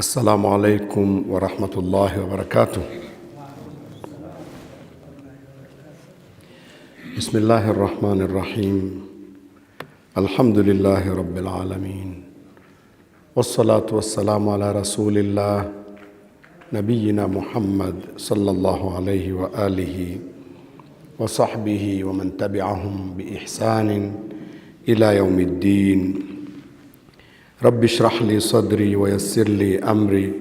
السلام عليكم ورحمة الله وبركاته. بسم الله الرحمن الرحيم. الحمد لله رب العالمين، والصلاة والسلام على رسول الله نبينا محمد صلى الله عليه وآله وصحبه ومن تبعهم بإحسان إلى يوم الدين. رب اشرح لي صدري ويسر لي أمري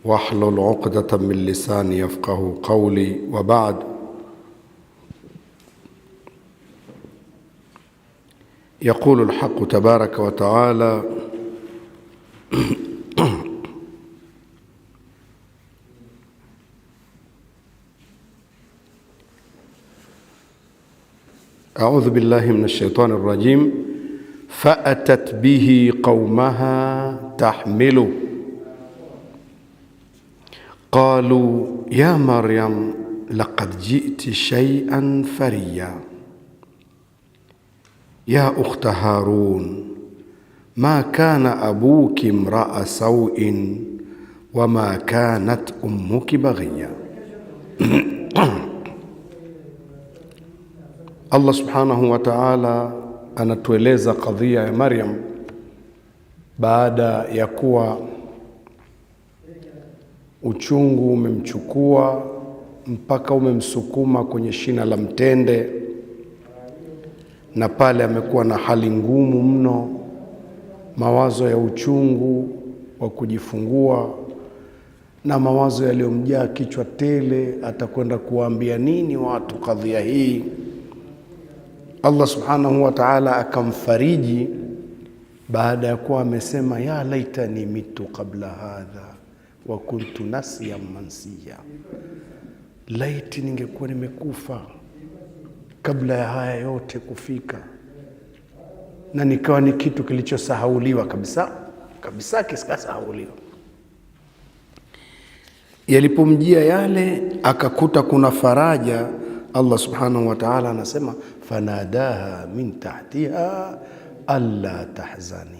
واحلل عقدة من لساني يفقه قولي، وبعد. يقول الحق تبارك وتعالى: أعوذ بالله من الشيطان الرجيم. فأتت به قومها تحمله قالوا يا مريم لقد جئت شيئا فريا يا أخت هارون ما كان أبوك امرأ سوء وما كانت أمك بغيا. Allah subhanahu wa ta'ala anatueleza kadhia ya Maryam baada ya kuwa uchungu umemchukua mpaka umemsukuma kwenye shina la mtende, na pale amekuwa na hali ngumu mno, mawazo ya uchungu wa kujifungua na mawazo yaliyomjaa kichwa tele, atakwenda kuwaambia nini watu kadhia hii. Allah subhanahu wa ta'ala akamfariji baada ya kuwa amesema ya laitani mitu qabla hadha wa kuntu nasiyan mansiya, laiti ningekuwa nimekufa kabla ya haya yote kufika, na nikawa ni kitu kilichosahauliwa kabisa kabisa, kisikasahauliwa. Yalipomjia yale akakuta kuna faraja, Allah subhanahu wa ta'ala anasema fanadaha min tahtiha alla tahzani,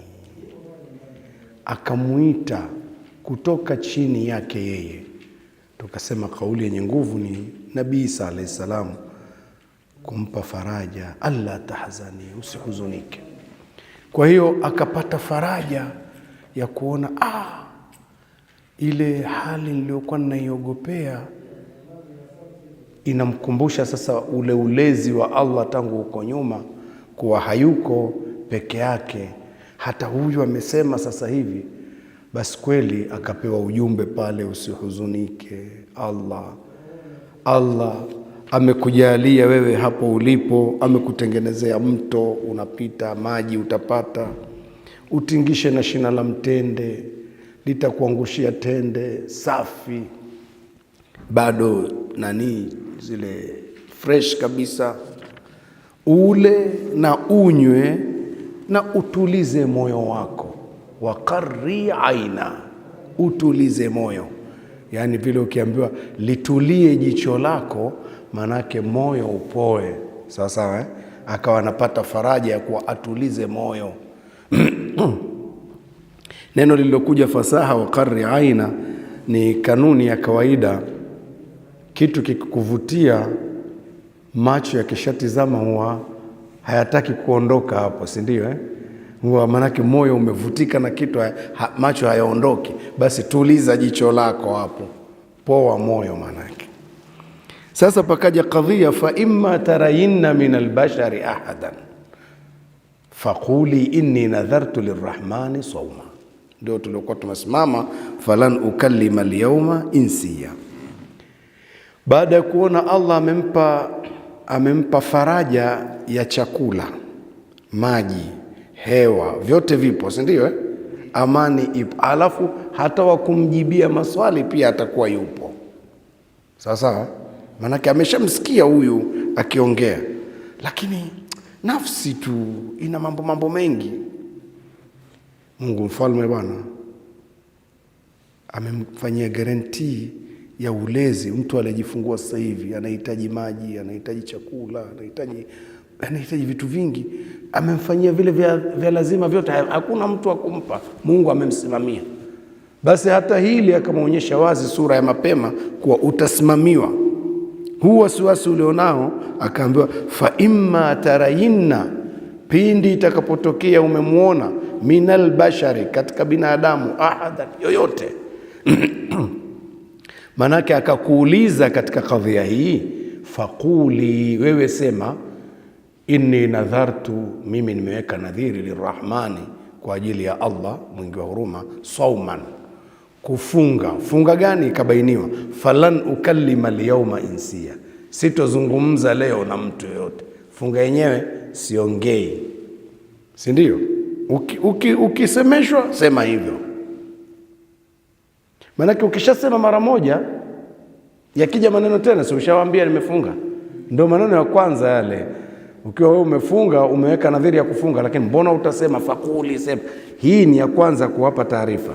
akamuita kutoka chini yake yeye. Tukasema kauli yenye nguvu ni Nabii Isa alayhi salam kumpa faraja, alla tahzani, usihuzunike. Kwa hiyo akapata faraja ya kuona ile hali niliyokuwa naiogopea inamkumbusha sasa ule ulezi wa Allah tangu huko nyuma, kuwa hayuko peke yake, hata huyu amesema sasa hivi. Basi kweli akapewa ujumbe pale, usihuzunike. Allah amekujalia wewe hapo ulipo, amekutengenezea mto unapita, maji utapata, utingishe na shina la mtende litakuangushia tende safi, bado zile fresh kabisa, ule na unywe na utulize moyo wako. Waqarri aina, utulize moyo. Yani vile ukiambiwa litulie jicho lako, manake moyo upoe. Sawa, akawa anapata faraja ya kuwa atulize moyo. Neno lililokuja fasaha waqarri aina ni kanuni ya kawaida. Kitu kikuvutia macho yakishatizama huwa hayataki kuondoka hapo, si ndio? Huwa manake moyo umevutika na kitu, macho hayaondoki. Basi tuliza jicho lako hapo, poa moyo manake. Sasa pakaja kadhia, fa imma tarayinna min albashari ahadan faquli inni nadhartu lirrahmani sawma. Ndio tulikuwa tumesimama, falan ukallima alyawma insiya. Baada ya kuona Allah amempa faraja ya chakula, maji, hewa, vyote vipo, si ndio? Amani ipo, alafu hata wa kumjibia maswali pia atakuwa yupo. Sawa, manake ameshamsikia huyu akiongea, lakini nafsi tu ina mambo mengi. Mungu mfalme bwana amemfanyia guarantee ya ulezi. Mtu aliyejifungua sasa hivi anahitaji maji, anahitaji chakula, anahitaji vitu vingi. Amemfanyia vile vya lazima vyote, hakuna mtu akumpa. Mungu amemsimamia. Basi hata hili akamwonyesha wazi sura ya mapema kuwa utasimamiwa. Huu wasiwasi ulionao, akaambiwa fa imma tarayinna, pindi itakapotokea umemwona, minal bashari, katika binadamu, ahadan, yoyote manake akakuuliza katika kadhia hii, faquli, wewe sema, inni nadhartu, mimi nimeweka nadhiri, lirrahmani, kwa ajili ya Allah mwingi wa huruma, sauman, kufunga. Funga gani? Ikabainiwa, falan ukallima alyawma insiya, sitozungumza leo na mtu yoyote. Funga yenyewe siongei, si ndio? Ukisemeshwa sema hivyo, maanake ukishasema mara moja, yakija maneno tena, si ushawaambia nimefunga? Ndio maneno ya kwanza yale. Ukiwa wewe umefunga, umeweka nadhiri ya kufunga, lakini mbona utasema fakuli, sema. Hii ni ya kwanza kuwapa taarifa.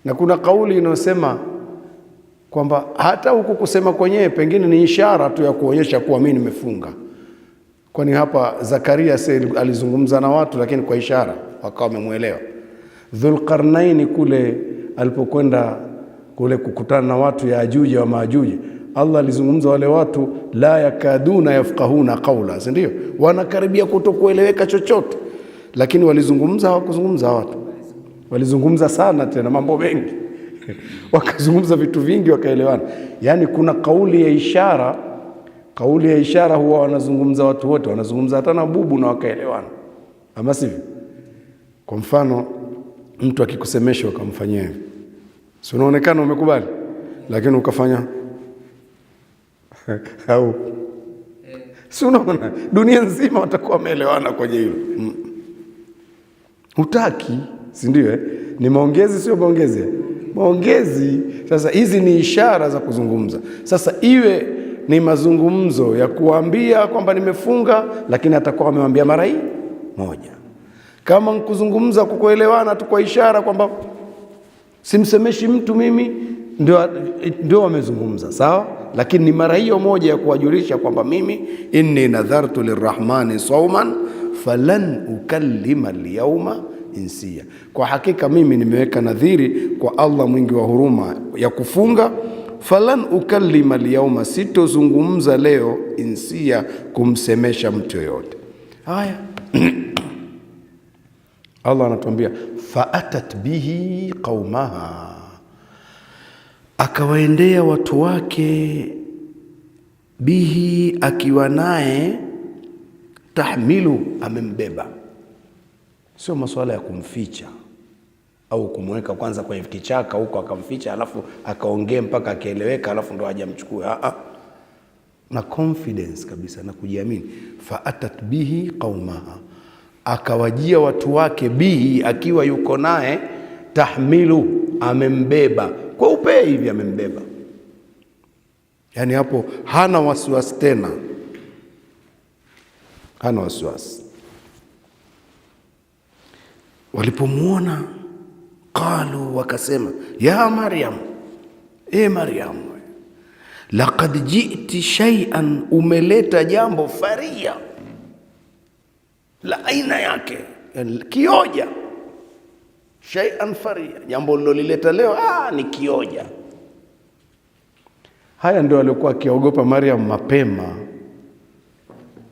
Na kuna kauli inayosema kwamba hata huku kusema kwenyewe pengine ni ishara tu ya kuonyesha kuwa mimi nimefunga. Kwani hapa Zakaria alizungumza na watu, lakini kwa ishara, wakawa wamemuelewa. Dhulqarnaini kule alipokwenda kule kukutana na watu ya Ajuji wa Maajuji, Allah alizungumza wale watu, la yakaduna yafqahuna qawla, si ndio? Wanakaribia kutokueleweka chochote, lakini walizungumza, hawakuzungumza watu. Walizungumza sana, tena mambo mengi wakazungumza vitu vingi, wakaelewana. Yani kuna kauli ya ishara. Kauli ya ishara huwa wanazungumza watu wote, wanazungumza hata na bubu na wakaelewana, ama sivyo? Kwa mfano, mtu akikusemesha ukamfanyia hivi, si unaonekana umekubali, lakini ukafanya au si unaona dunia nzima watakuwa wameelewana kwenye hilo. Utaki, si ndio? Ni maongezi, sio maongezi? Maongezi. Sasa hizi ni ishara za kuzungumza. Sasa iwe ni mazungumzo ya kuambia kwamba nimefunga, lakini atakuwa amemwambia mara hii moja. Kama kuzungumza kukuelewana tu kwa ishara kwamba simsemeshi mtu mimi, ndio wamezungumza, sawa? Lakini ni mara hiyo moja ya kuwajulisha kwamba mimi inni nadhartu lirrahmani sauman falan ukallima alyawma insiya, kwa hakika mimi nimeweka nadhiri kwa Allah mwingi wa huruma ya kufunga, falan ukallima alyawma, sitozungumza leo, insiya, kumsemesha mtu yoyote. Haya Allah anatuambia faatat bihi qaumaha, akawaendea watu wake, bihi, akiwa naye, tahmilu, amembeba. Sio masuala ya kumficha au kumweka kwanza kwenye kichaka huko akamficha alafu akaongee mpaka akaeleweka alafu ndo hajamchukue. Na confidence kabisa na kujiamini. Faatat bihi qaumaha, akawajia watu wake, bihi, akiwa yuko naye, tahmilu, amembeba kwa upei hivi, amembeba. Yani hapo hana wasiwasi tena, hana wasiwasi. Walipomuona qalu, wakasema, ya Maryam, Maryam, laqad ji'ti shay'an, umeleta jambo faria, la aina yake, kioja. Shay'an faria, jambo lilolileta leo ni kioja. Haya ndio walikuwa akiogopa Maryam mapema.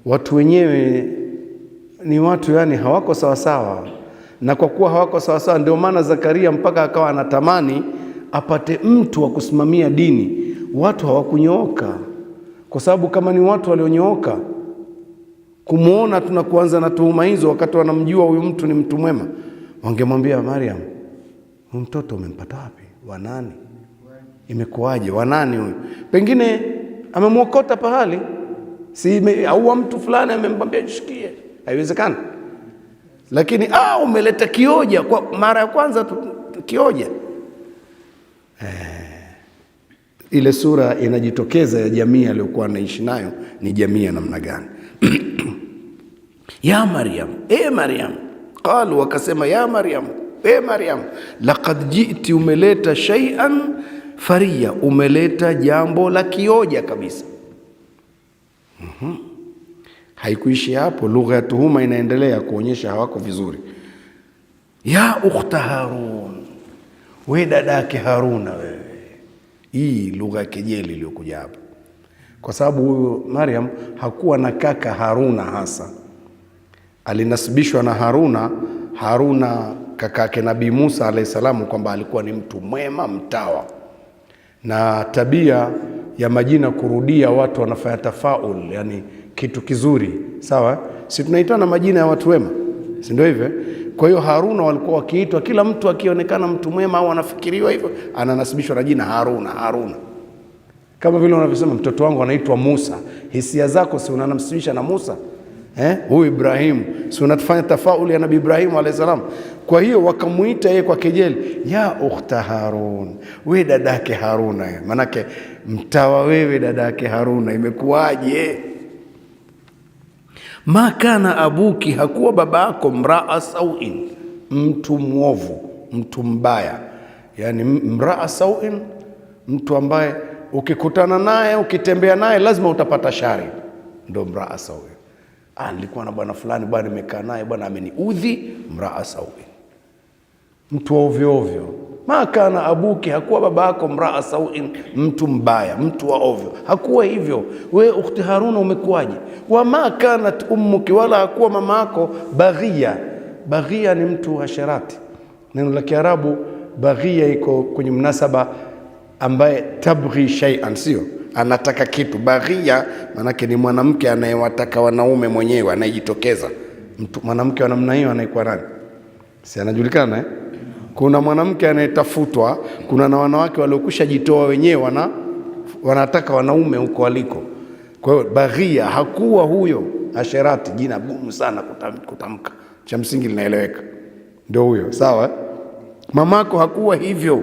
Watu wenyewe ni watu, yani hawako sawasawa, na kwa kuwa hawako sawasawa ndio maana Zakaria mpaka akawa anatamani apate mtu wa kusimamia dini. Watu hawakunyooka, kwa sababu kama ni watu walionyooka, kumuona tunakuanza na tuhuma hizo wakati wanamjua huyu mtu ni mtu mwema, wangemwambia Maryam, huyu mtoto umempata wapi? Wanani? Imekuwaje? Wanani huyu? Pengine amemwokota pahali, au mtu fulani amemwambia jishikie. Haiwezekani. Lakini umeleta kioja kwa mara ya kwanza tu, kioja. Ile sura inajitokeza ya jamii aliyokuwa anaishi nayo ni jamii ya namna gani? Ya Maryam, Maryam, qalu, wakasema, ya Maryam, Maryam, laqad ji'ti, umeleta shay'an faria, umeleta jambo la kioja kabisa. Haikuishi hapo, lugha ya tuhuma inaendelea kuonyesha hawako vizuri. Ya ukhta Harun, we dada yake Haruna wewe. Hii lugha ya kejeli iliyokuja hapa, kwa sababu huyu Maryam hakuwa na kaka Haruna hasa, alinasibishwa na Haruna kaka yake Nabii Musa alayhi salamu, kwamba alikuwa ni mtu mwema mtawa, na tabia ya majina kurudia, watu wanafanya tafaul, yani kitu kizuri. Sawa, si tunaitana majina ya watu wema, si ndio hivyo? Kwa hiyo Haruna walikuwa wakiitwa, kila mtu akionekana mtu mwema au anafikiriwa hivyo, ananasibishwa na jina Haruna. Kama vile unavyosema mtoto wangu anaitwa Musa, hisia zako si unanasibisha na Musa? Huyu Ibrahim, si unatufanya tafauli ya Nabii Ibrahim alayhi salam. Kwa hiyo wakamuita yeye kwa kejeli, ya ukhta Harun, we dadake Haruna. Manake mtawa wewe, dadake Haruna, imekuwaje? Ma kana abuki, hakuwa babako, mraa sauin, mtu mwovu, mtu mbaya. Yani mraa sauin, mtu ambaye ukikutana naye, ukitembea naye lazima utapata shari, ndo mraa sauin. Nilikuwa na bwana fulani, bwana nimekaa naye, bwana ameniudhi, mraa sauin, mtu wa ovyo ovyo. Ma kana abuki, hakuwa babako, mraa sauin, mtu mbaya, mtu wa ovyo, hakuwa hivyo. We ukhti Haruna, umekuwaje? Wa ma kanat ummuki, wala hakuwa mama yako baghia. Baghia ni mtu hasharati. Neno la Kiarabu baghia iko kwenye mnasaba ambaye tabghi shay'an, sio anataka kitu. Baghia manake ni mwanamke anayewataka wanaume mwenyewe, anayejitokeza. Mwanamke wa namna hiyo anaikuwa nani? Si anajulikana Kuna mwanamke anayetafutwa, kuna na wanawake waliokusha jitoa wenyewe, wanataka wanaume huko waliko. Kwa hiyo baghia hakuwa huyo. Asherati, jina gumu sana kutamka, cha msingi linaeleweka, ndio huyo. Sawa, mamako hakuwa hivyo.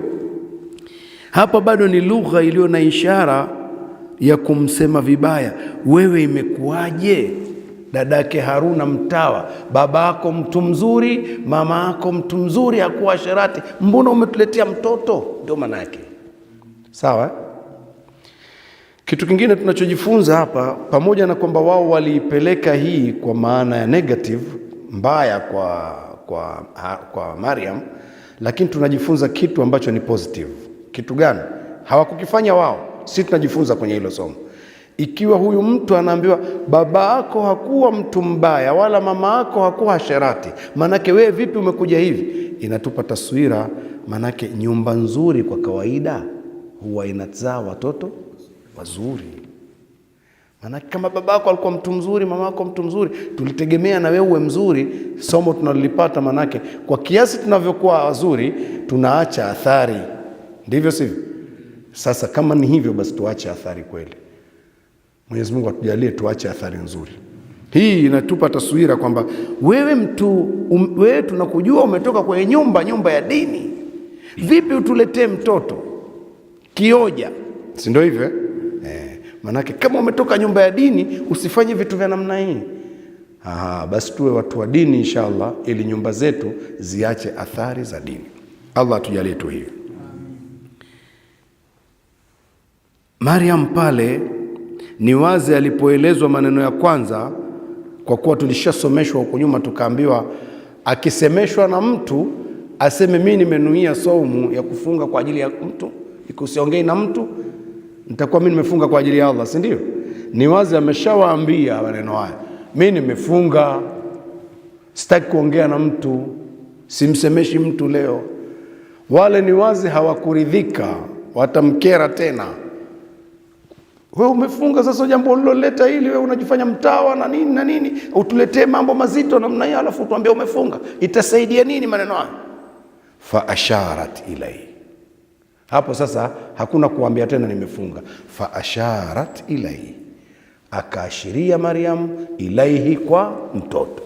Hapa bado ni lugha iliyo na ishara ya kumsema vibaya. Wewe imekuwaje? Dadake Haruna mtawa, babako mtu mzuri, mama yako mtu mzuri, hakuwa asherati, mbona umetuletea mtoto? Ndio maana yake. Sawa. Kitu kingine tunachojifunza hapa, pamoja na kwamba wao waliipeleka hii kwa maana ya negative, mbaya kwa Maryam, lakini tunajifunza kitu ambacho ni positive. Kitu gani? Hawakukifanya wao, sisi tunajifunza kwenye hilo somo. Ikiwa huyu mtu anaambiwa baba yako hakuwa mtu mbaya wala mama yako hakuwa hasharati, manake wewe vipi umekuja hivi? Inatupa taswira, manake nyumba nzuri kwa kawaida huwa inazaa watoto wazuri. Manake kama baba yako alikuwa mtu mzuri, mama yako mtu mzuri, tulitegemea na wewe uwe mzuri. Somo tunalipata, manake kwa kiasi tunavyokuwa wazuri tunaacha athari, ndivyo sivyo? Sasa kama ni hivyo, basi tuache athari kweli. Mwenyezi Mungu atujalie tuache athari nzuri. Hii inatupa taswira kwamba wewe wewe tunakujua umetoka kwenye nyumba ya dini. Vipi utuletee mtoto kioja? Si ndio hivyo? Manake kama umetoka nyumba ya dini usifanye vitu vya namna hii. Basi tuwe watu wa dini inshallah, ili nyumba zetu ziache athari za dini. Allah atujalie tu hiyo. Maryam pale ni wazi alipoelezwa maneno ya kwanza, kwa kuwa tulishasomeshwa huko nyuma tukaambiwa akisemeshwa na mtu aseme mimi nimenuia saumu ya kufunga kwa ajili ya mtu, ikusiongei na mtu, nitakuwa mimi nimefunga kwa ajili ya Allah, si ndio? Ni wazi ameshawaambia maneno haya, mimi nimefunga, sitaki kuongea na mtu, simsemeshi mtu leo. Wale ni wazi hawakuridhika, watamkera tena. Wewe umefunga sasa, jambo uliloleta hili, wewe unajifanya mtawa na nini, utuletee mambo mazito namna hiyo alafu tuambie umefunga, itasaidia nini maneno haya? Fa asharat ilai. Hapo sasa hakuna kuambia tena nimefunga. Fa asharat ilai, akaashiria Maryam ilaihi, kwa mtoto.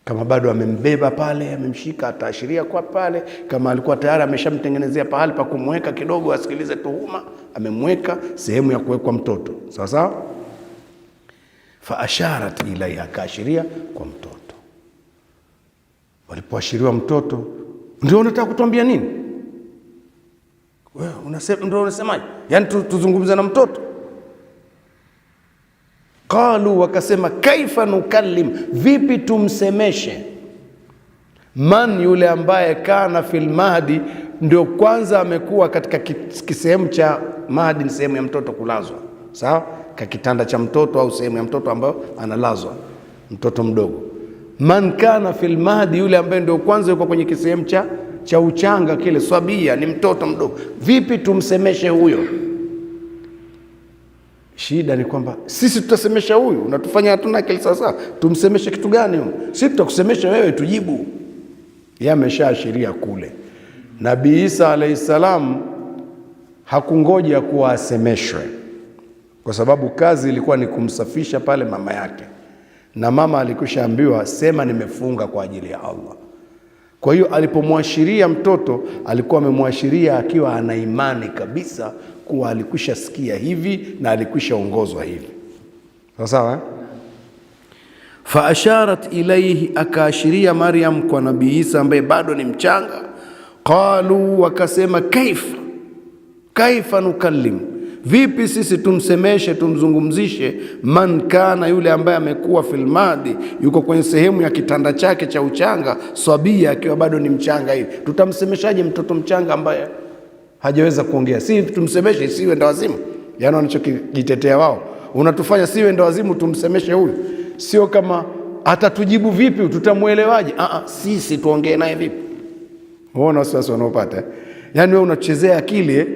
Kama bado amembeba pale, amemshika, ataashiria kwa pale. Kama alikuwa tayari ameshamtengenezea pahali pa kumweka kidogo asikilize tuhuma, amemweka sehemu ya kuwekwa mtoto. Sawa sawa? Fa asharat ilaiha, akaashiria kwa mtoto. Walipoashiriwa mtoto, ndio unataka kutuambia nini? Wewe ndio unasemaje? Yaani tuzungumze na mtoto? Qalu, wakasema, kaifa nukallim, vipi tumsemeshe Man, yule ambaye kana fil mahdi, ndio kwanza amekuwa katika kisehemu cha mahdi, ni sehemu ya mtoto kulazwa, sawa, kitanda cha mtoto au sehemu ya mtoto ambayo analazwa mtoto mdogo. Man kana fil mahdi, yule ambaye ndio kwanza yuko kwenye kisehemu cha uchanga kile, swabia, ni mtoto mdogo. Vipi tumsemeshe huyo? Shida ni kwamba sisi tutasemesha huyu, unatufanya hatuna akili sasa. Tumsemeshe kitu gani huyu? Sisi tutakusemesha wewe, tujibu. Yeye ameshaashiria kule. Nabii Isa alayhi salam hakungoja kuwa asemeshwe, kwa sababu kazi ilikuwa ni kumsafisha pale mama yake, na mama alikwishaambiwa sema nimefunga kwa ajili ya Allah. Kwa hiyo alipomwashiria mtoto alikuwa amemwashiria akiwa ana imani kabisa kuwa alikwisha sikia hivi na alikwisha ongozwa hivi. Sawa? Fa asharat ilayhi, akaashiria Maryam kwa Nabii Isa ambaye bado ni mchanga. Qalu, wakasema kaifa nukallim, vipi sisi tumsemeshe tumzungumzishe man kana, yule ambaye amekuwa fil mahdi, yuko kwenye sehemu ya kitanda chake cha uchanga, swabia, akiwa bado ni mchanga hivi. Tutamsemeshaje mtoto mchanga ambaye hajaweza kuongea? Si tumsemeshe siwe ndawazimu? Yaani wanachokitetea wao, unatufanya siwe ndawazimu tumsemeshe huyu? Sio kama atatujibu vipi, tutamuelewaje? Sisi tuongee naye vipi? Unaona wasiwasi wanaopata? Yaani wewe unachezea akili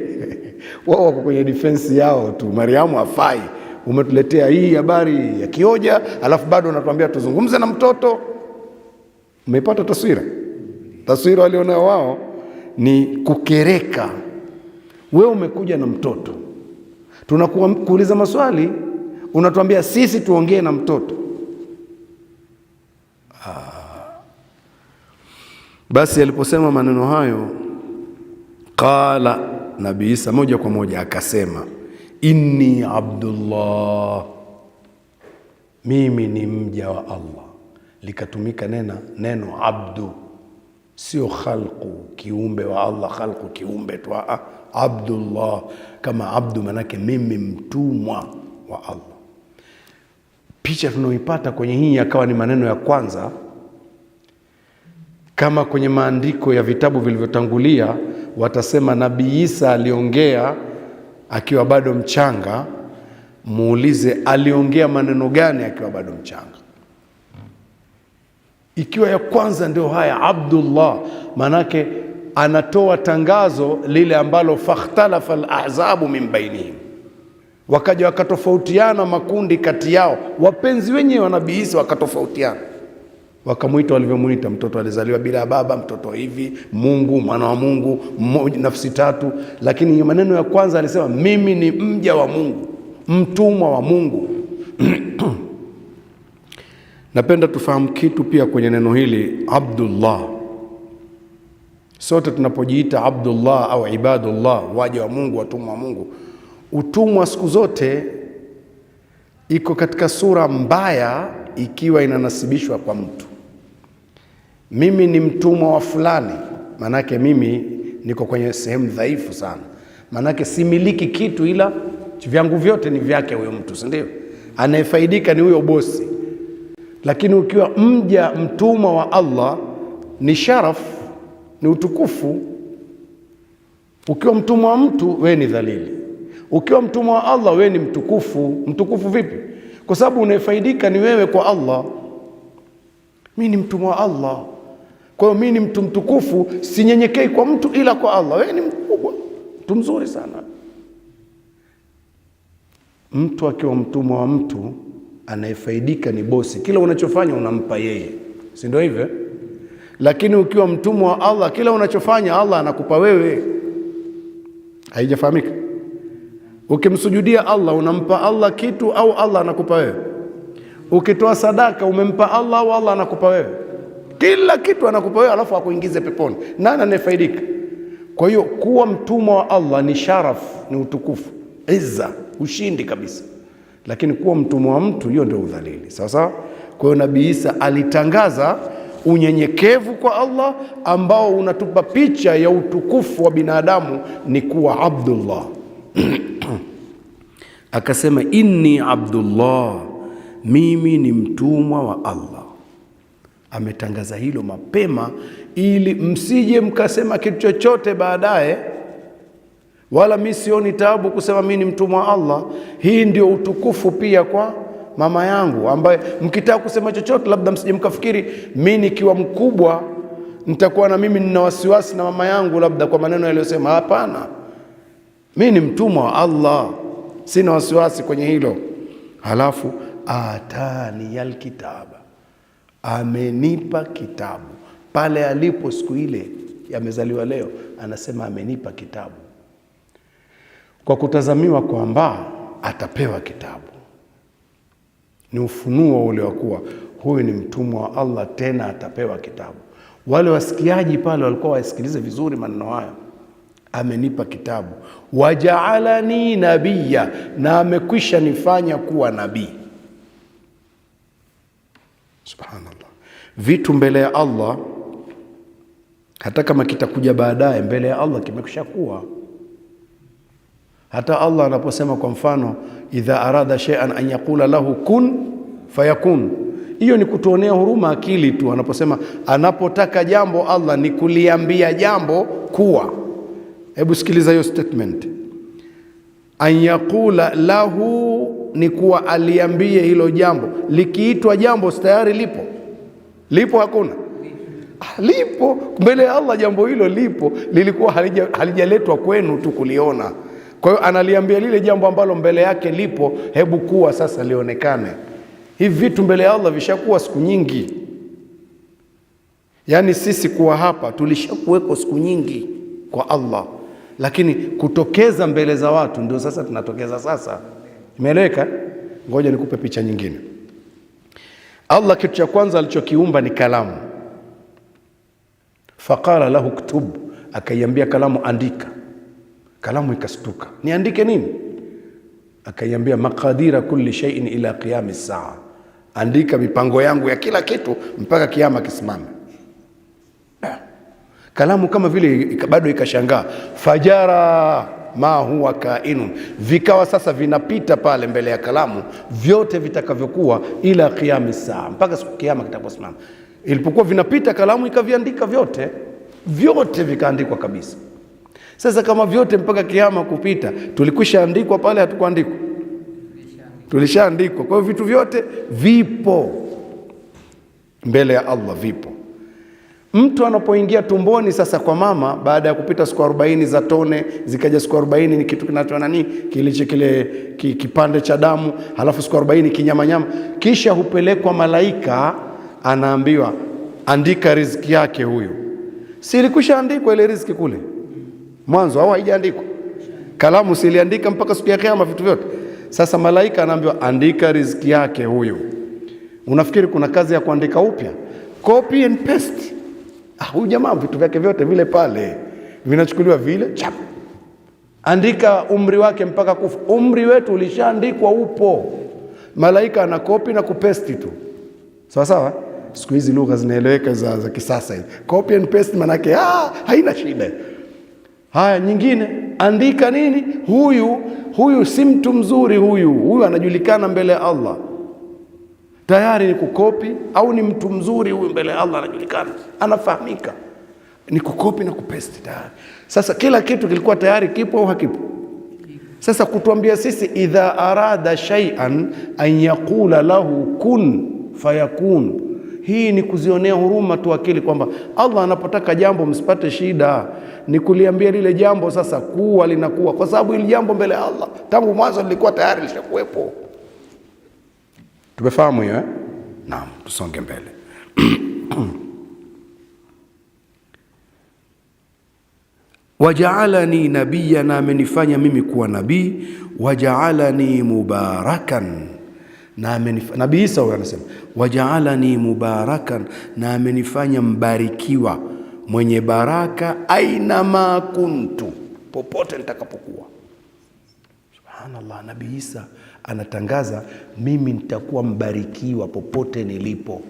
wao wako kwenye defense yao tu. Mariamu hafai, umetuletea hii habari ya kioja, alafu bado unatuambia tuzungumze na mtoto. Umepata taswira? Taswira walionao wao ni kukereka. Wewe umekuja na mtoto, tunakuuliza maswali, unatuambia sisi tuongee na mtoto. Basi aliposema maneno hayo, qala, Nabii Isa moja kwa moja akasema, inni Abdullah, mimi ni mja wa Allah. Likatumika neno abdu, sio khalqu, kiumbe wa Allah. Khalqu kiumbe tu, Abdullah kama abdu, manake mimi mtumwa wa Allah. Picha tunaoipata kwenye hii akawa ni maneno ya kwanza, kama kwenye maandiko ya vitabu vilivyotangulia watasema Nabii Isa aliongea akiwa bado mchanga. Muulize aliongea maneno gani akiwa bado mchanga. Ikiwa ya kwanza ndio haya Abdullah, manake anatoa tangazo lile ambalo fakhtalafa al-ahzabu min bainihim, wakaja wakatofautiana makundi kati yao, wapenzi wenyewe wa Nabii Isa wakatofautiana, wakamuita walivyomuita. Mtoto alizaliwa bila baba, mtoto hivi, Mungu, mwana wa Mungu, nafsi tatu. Lakini maneno ya kwanza alisema mimi ni mja wa Mungu, mtumwa wa Mungu. Napenda tufahamu kitu pia kwenye neno hili Abdullah. Sote tunapojiita Abdullah au ibadullah, waja wa Mungu, watumwa wa Mungu, utumwa siku zote iko katika sura mbaya ikiwa inanasibishwa kwa mtu. Mimi ni mtumwa wa fulani, manake mimi niko kwenye sehemu dhaifu sana, manake similiki kitu, ila vyangu vyote ni vyake huyo mtu, si ndio? Anayefaidika ni huyo bosi. Lakini ukiwa mja mtumwa wa Allah ni sharaf, ni utukufu. Ukiwa mtumwa wa mtu wewe ni dhalili, ukiwa mtumwa wa Allah wewe ni mtukufu. Mtukufu vipi? Kwa sababu unayefaidika ni wewe kwa Allah. Mimi ni mtumwa wa Allah, kwa hiyo mimi ni mtu mtukufu, sinyenyekei kwa mtu ila kwa Allah. Wewe ni mkubwa, mtu mzuri sana. Mtu akiwa mtumwa wa mtu, anayefaidika ni bosi, kila unachofanya unampa yeye, si ndio hivyo? Lakini ukiwa mtumwa wa Allah, kila unachofanya Allah anakupa wewe. Haijafahamika? Ukimsujudia Allah unampa Allah kitu au Allah anakupa wewe? Ukitoa sadaka umempa Allah au Allah anakupa wewe? Kila kitu anakupa wewe, alafu akuingize peponi. Nani anayefaidika? Kwa hiyo kuwa mtumwa wa Allah ni sharaf, ni utukufu, izza, ushindi kabisa. Lakini kuwa mtumwa wa mtu, hiyo ndio udhalili. Sawa sawa? Kwa hiyo Nabii Isa alitangaza unyenyekevu kwa Allah ambao unatupa picha ya utukufu wa binadamu ni kuwa Abdullah. Akasema inni Abdullah, mimi ni mtumwa wa Allah. Ametangaza hilo mapema ili msije mkasema kitu chochote baadaye, wala mimi sioni taabu kusema mimi ni mtumwa wa Allah. Hii ndio utukufu pia kwa mama yangu, ambaye mkitaka kusema chochote labda msije mkafikiri mimi nikiwa mkubwa nitakuwa na mimi nina wasiwasi na mama yangu labda kwa maneno yaliyosema. Hapana, mimi ni mtumwa wa Allah, sina wasiwasi kwenye hilo. Halafu atani alkitaba, amenipa kitabu. Pale alipo siku ile yamezaliwa leo, anasema amenipa kitabu, kwa kutazamiwa kwamba atapewa kitabu. Ni ufunuo ule wa kuwa huyu ni mtumwa wa Allah, tena atapewa kitabu. Wale wasikiaji pale walikuwa wasikilize vizuri maneno haya, amenipa kitabu. Wajaalani nabiyya, na amekwisha nifanya kuwa nabii. Subhanallah. Vitu mbele ya Allah, hata kama kitakuja baadaye, mbele ya Allah kimekwisha kuwa. Hata Allah anaposema kwa mfano, idha arada shay'an an yaqula lahu kun fayakun, hiyo ni kutuonea huruma akili tu. Anaposema anapotaka jambo Allah ni kuliambia jambo kuwa. Hebu sikiliza hiyo statement. An yaqula lahu ni kuwa aliambie hilo jambo. Likiitwa jambo tayari lipo. Lipo hakuna? Lipo mbele ya Allah, jambo hilo lipo, lilikuwa halijaletwa kwenu tu kuliona. Kwa hiyo analiambia lile jambo ambalo mbele yake lipo, hebu kuwa sasa lionekane. Hivi vitu mbele ya Allah vishakuwa siku nyingi. Yaani sisi kuwa hapa tulishakuweko siku nyingi kwa Allah, lakini kutokeza mbele za watu ndio sasa tunatokeza sasa. Imeeleweka? Ngoja nikupe picha nyingine. Allah kitu cha kwanza alichokiumba ni kalamu. Faqala lahu ktub, akaiambia kalamu andika. Kalamu ikastuka, niandike nini? Akaiambia maqadira kulli shay'in ila qiyami saa, andika mipango yangu ya kila kitu mpaka kiyama kisimame. Kalamu kama vile bado ikashangaa, fajara ma huwa kainun, vikawa sasa vinapita pale mbele ya kalamu vyote vitakavyokuwa ila qiyami saa, mpaka siku kiyama kitakaposimama. Ilipokuwa vinapita kalamu ikaviandika vyote, vyote vikaandikwa kabisa. Sasa kama vyote mpaka kiyama kupita, tulikwisha andikwa pale, hatukuandikwa? Tulishaandikwa. Kwa hiyo vitu vyote vipo mbele ya Allah, vipo. Mtu anapoingia tumboni sasa kwa mama, baada ya kupita siku 40 za tone, zikaja siku 40 ni kitu kinacho nani, kile kipande cha damu, halafu siku 40 kinyamanyama, kisha hupelekwa malaika, anaambiwa andika riziki yake huyu. Si ilikwisha andikwa ile riziki kule mwanzo au haijaandikwa? Kalamu si iliandika mpaka siku ya kiyama vitu vyote. Sasa malaika anaambiwa andika riziki yake huyu. Unafikiri kuna kazi ya kuandika upya? Copy and paste. Huyu jamaa vitu vyake vyote vile pale vinachukuliwa vile chap. Andika umri wake mpaka kufa. Umri wetu ulishaandikwa, upo. Malaika ana copy na kupesti tu. Sawa sawa? Siku hizi lugha zinaeleweka za kisasa hivi. Copy and paste manake haina shida. Haya, nyingine andika nini? Huyu si mtu mzuri, huyu anajulikana mbele ya Allah. Tayari ni kukopi au ni mtu mzuri huyu mbele ya Allah, anajulikana, anafahamika. Ni kukopi na kupesti tayari. Sasa kila kitu kilikuwa tayari kipo au hakipo? Sasa kutuambia sisi idha arada shay'an an yaqula lahu kun fayakun, hii ni kuzionea huruma tu akili kwamba Allah anapotaka jambo msipate shida, ni kuliambia lile jambo sasa kuwa linakuwa, kwa sababu hili jambo mbele ya Allah tangu mwanzo lilikuwa tayari lishakuwepo. Tumefahamu hiyo eh? Naam, tusonge mbele. Wajaalani nabiyya, na amenifanya mimi kuwa nabii. Wajaalani mubarakan, na Nabii Isa huyo anasema wajaalani mubarakan, na amenifanya mbarikiwa, mwenye baraka, aina ma kuntu, popote nitakapokuwa. Subhanallah, Nabii Isa anatangaza mimi nitakuwa mbarikiwa popote nilipo.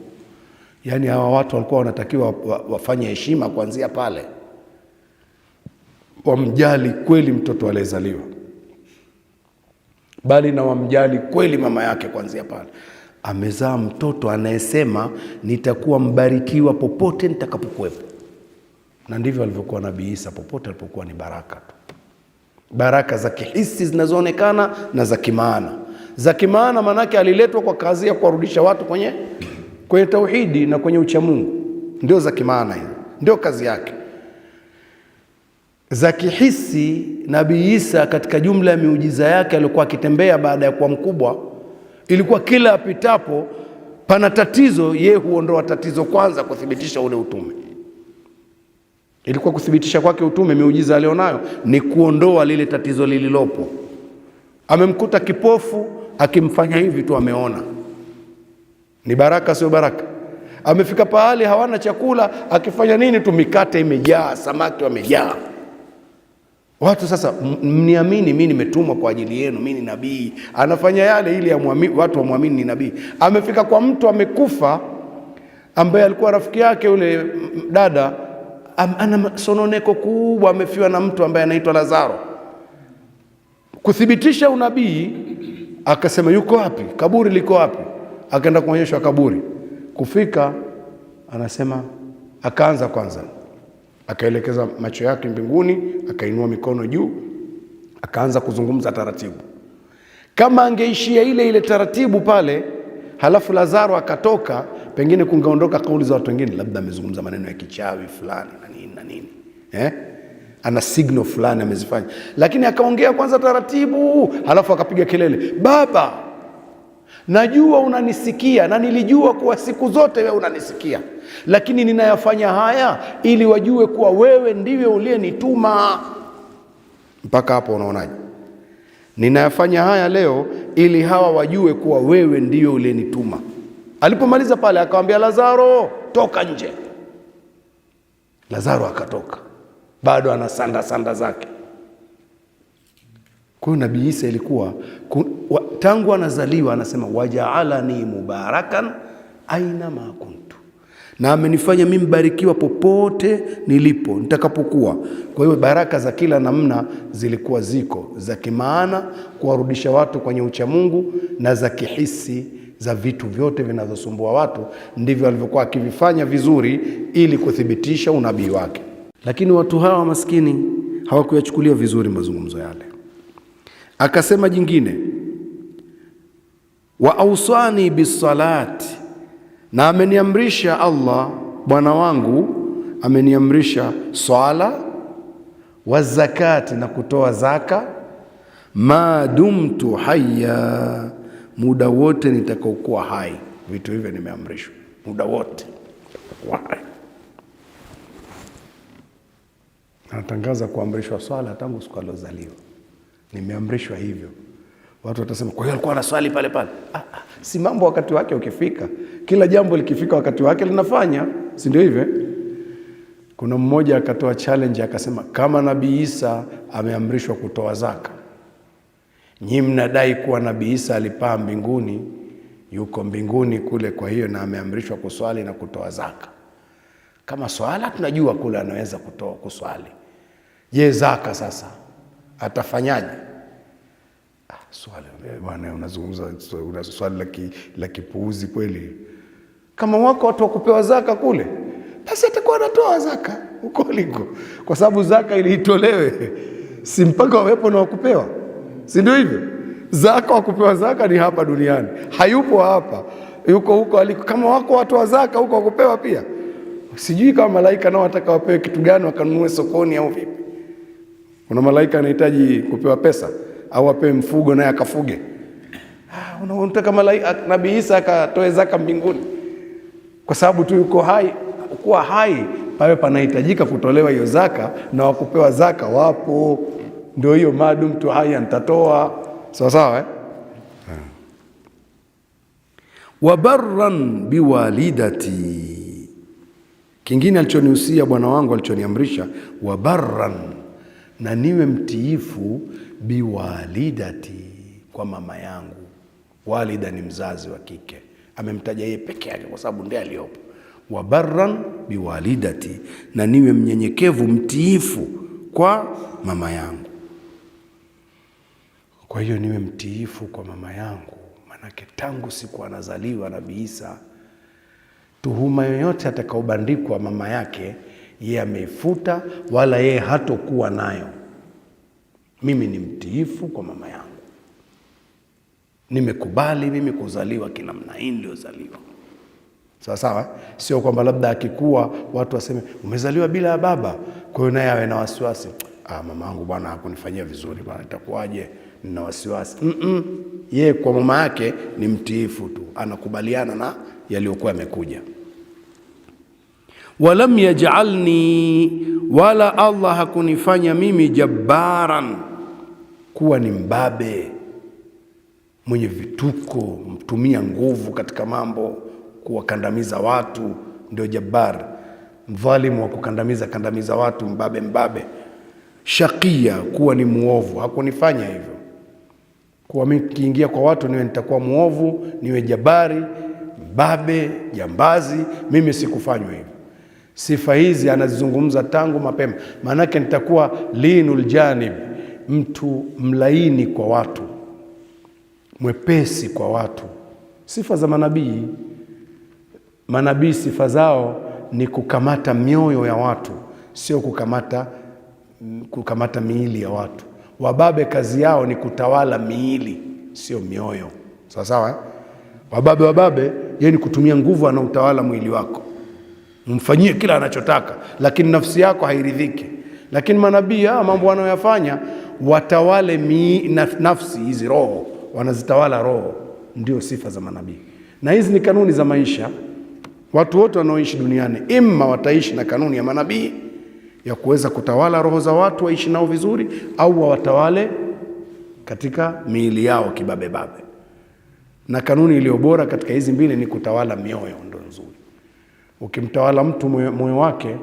Yaani hawa watu walikuwa wanatakiwa wafanye heshima kuanzia pale, wamjali kweli mtoto aliyezaliwa, bali na wamjali kweli mama yake kuanzia pale. amezaa mtoto anayesema nitakuwa mbarikiwa popote nitakapokuwepo. Na ndivyo alivyokuwa Nabii Isa, popote alipokuwa ni baraka tu. Baraka za kihisi zinazoonekana na za kimaana. Za kimaana manake aliletwa kwa kazi ya kuwarudisha watu kwenye tauhidi na kwenye uchamungu. Ndio za kimaana hizo, ndio kazi yake. Za kihisi, Nabii Isa katika jumla ya miujiza yake alikuwa akitembea baada ya kuwa mkubwa, ilikuwa kila apitapo pana tatizo, yeye huondoa tatizo kwanza kuthibitisha ule utume. Ilikuwa kuthibitisha kwake utume, miujiza alionayo ni kuondoa lile tatizo lililopo. Amemkuta kipofu, akimfanya hivi tu ameona. Ni baraka sio baraka? Amefika pahali hawana chakula, akifanya nini tu mikate imejaa, samaki wamejaa. Watu sasa mniamini mimi nimetumwa kwa ajili yenu, mimi ni nabii. Anafanya yale ili watu wamwamini ni nabii. Amefika kwa mtu amekufa ambaye alikuwa rafiki yake yule dada, ana sononeko kubwa, amefiwa na mtu ambaye anaitwa Lazaro. Kuthibitisha unabii akasema yuko wapi? Kaburi liko wapi? Akaenda kuonyeshwa kaburi. Kufika anasema akaanza kwanza, akaelekeza macho yake mbinguni, akainua mikono juu, akaanza kuzungumza taratibu. Kama angeishia ile taratibu pale, halafu Lazaro akatoka, pengine kungeondoka kauli za watu wengine, labda amezungumza maneno ya kichawi fulani na nini. Ana signal fulani amezifanya. Lakini akaongea kwanza taratibu, halafu akapiga kelele, Baba, najua unanisikia na nilijua kuwa siku zote wewe unanisikia, lakini ninayafanya haya ili wajue kuwa wewe ndiwe uliyenituma. Mpaka hapo unaonaje? Ninayafanya haya leo ili hawa wajue kuwa wewe ndiwe uliyenituma. Alipomaliza pale akamwambia Lazaro, toka nje. Lazaro akatoka, bado ana sanda zake. Kwa hiyo Nabii Isa ilikuwa tangu anazaliwa anasema waja'alani mubarakan aina ma kuntu, na amenifanya mimi mbarikiwa popote nilipo nitakapokuwa. Kwa hiyo baraka za kila namna zilikuwa ziko, za kimaana kuwarudisha watu kwenye uchamungu, na za kihisi za vitu vyote vinavyosumbua watu. Ndivyo alivyokuwa akivifanya vizuri ili kuthibitisha unabii wake. Lakini watu hawa maskini hawakuyachukulia vizuri mazungumzo yale. Akasema jingine, wa ausani bisalati, na ameniamrisha Allah Bwana wangu ameniamrisha swala, wa zakati, na kutoa zaka, ma dumtu hayya, muda wote nitakaokuwa hai. Vitu hivyo nimeamrishwa muda wote hai. Anatangaza kuamrishwa swala tangu siku alozaliwa. Nimeamrishwa hivyo. Watu watasema kwa hiyo alikuwa anaswali pale pale. Si mambo wakati wake ukifika. Kila jambo likifika wakati wake linafanya, si ndio hivyo? Kuna mmoja akatoa challenge akasema, kama Nabii Isa ameamrishwa kutoa zaka, nyinyi mnadai kuwa Nabii Isa alipaa mbinguni, yuko mbinguni kule, kwa hiyo na ameamrishwa kuswali na kutoa zaka. Kama swala tunajua kule anaweza kuswali, je, zaka sasa atafanyaje? Swali bwana, unazungumza una swali la kipuuzi kweli. Kama wako watu wakupewa zaka kule, basi atakuwa anatoa zaka huko aliko, kwa sababu zaka ili itolewe si mpaka wawepo na wakupewa, si ndio hivyo? Zaka wakupewa zaka ni hapa duniani, hayupo hapa, yuko huko aliko. Kama wako watu wa zaka huko wakupewa pia, sijui kama malaika nao wataka wapewe kitu gani, wakanunue sokoni au vipi? Kuna malaika anahitaji kupewa pesa au apewe mfugo naye akafuge? Unataka malaika Nabii Isa akatoe zaka mbinguni kwa sababu tu yuko hai? Kuwa hai pawe panahitajika kutolewa hiyo zaka, na wakupewa zaka wapo. Ndio hiyo madum tu hai nitatoa, sawa sawa. Wa barran biwalidati, kingine alichonihusia Bwana wangu, alichoniamrisha, wa barran, na niwe mtiifu, biwalidati, kwa mama yangu. Walida ni mzazi wa kike, amemtaja yeye peke yake kwa sababu ndiye aliyopo. Wa barran biwalidati, na niwe mnyenyekevu mtiifu kwa mama yangu. Kwa hiyo niwe mtiifu kwa mama yangu, Manake tangu siku anazaliwa Nabii Isa, tuhuma yoyote atakaobandikwa mama yake yeye ameifuta, wala yeye hatokuwa nayo. Mimi ni mtiifu kwa mama yangu, nimekubali mimi kuzaliwa kinamna hii niliozaliwa. Sawa sawa, sio kwamba labda akikuwa watu waseme umezaliwa bila ya baba, kwa hiyo naye awe na wasiwasi, mama yangu bwana hakunifanyia vizuri bwana, itakuwaje, nina wasiwasi. Yeye kwa mama yake ni mtiifu tu, anakubaliana na yaliyokuwa yamekuja. Walam yaj'alni, wala Allah hakunifanya mimi jabbaran, kuwa ni mbabe mwenye vituko, mtumia nguvu katika mambo, kuwakandamiza watu, ndio jabbar. Mdhalimu wa kandamiza watu, mbabe. Shakia, kuwa ni muovu, hakunifanya hivyo. Kuwa mimi kiingia kwa watu niwe nitakuwa muovu, niwe jabari, mbabe, jambazi, mimi sikufanywa hivyo. Sifa hizi anazizungumza tangu mapema. Maanake nitakuwa linul janib, mtu mlaini kwa watu, mwepesi kwa watu. Sifa za manabii. Manabii sifa zao ni kukamata mioyo ya watu, sio kukamata miili ya watu. Wababe kazi yao ni kutawala miili, sio mioyo. Sawa sawa. Wababe yeye ni kutumia nguvu, anautawala mwili wako, mfanyie kila anachotaka, lakini nafsi yako hairidhiki. Lakini manabii mambo wanayoyafanya, watawale nafsi hizi, roho, wanazitawala roho. Ndio sifa za manabii, na hizi ni kanuni za maisha. Watu wote wanaoishi duniani imma wataishi na kanuni ya manabii ya kuweza kutawala roho za watu waishi nao vizuri, au watawale katika miili yao kibabebabe. Na kanuni iliyo bora katika hizi mbili ni kutawala mioyo, ndio nzuri. Ukimtawala mtu moyo wake,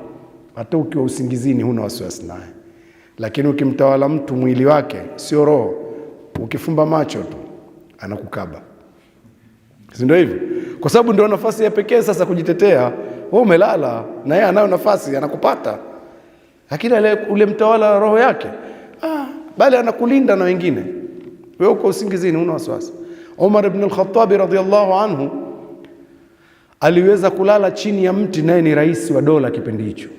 hata ukiwa usingizini huna wasiwasi naye. Lakini ukimtawala mtu mwili wake, sio roho, ukifumba macho tu anakukaba. Si ndio hivyo? Kwa sababu ndio nafasi ya pekee sasa kujitetea. Wewe umelala na yeye anayo nafasi, anakupata. Lakini ule mtawala roho yake, bali anakulinda na wengine. Wewe uko usingizini huna wasiwasi. Umar ibn al-Khattab radhiyallahu anhu aliweza kulala chini ya mti, naye ni rais wa dola kipindi hicho.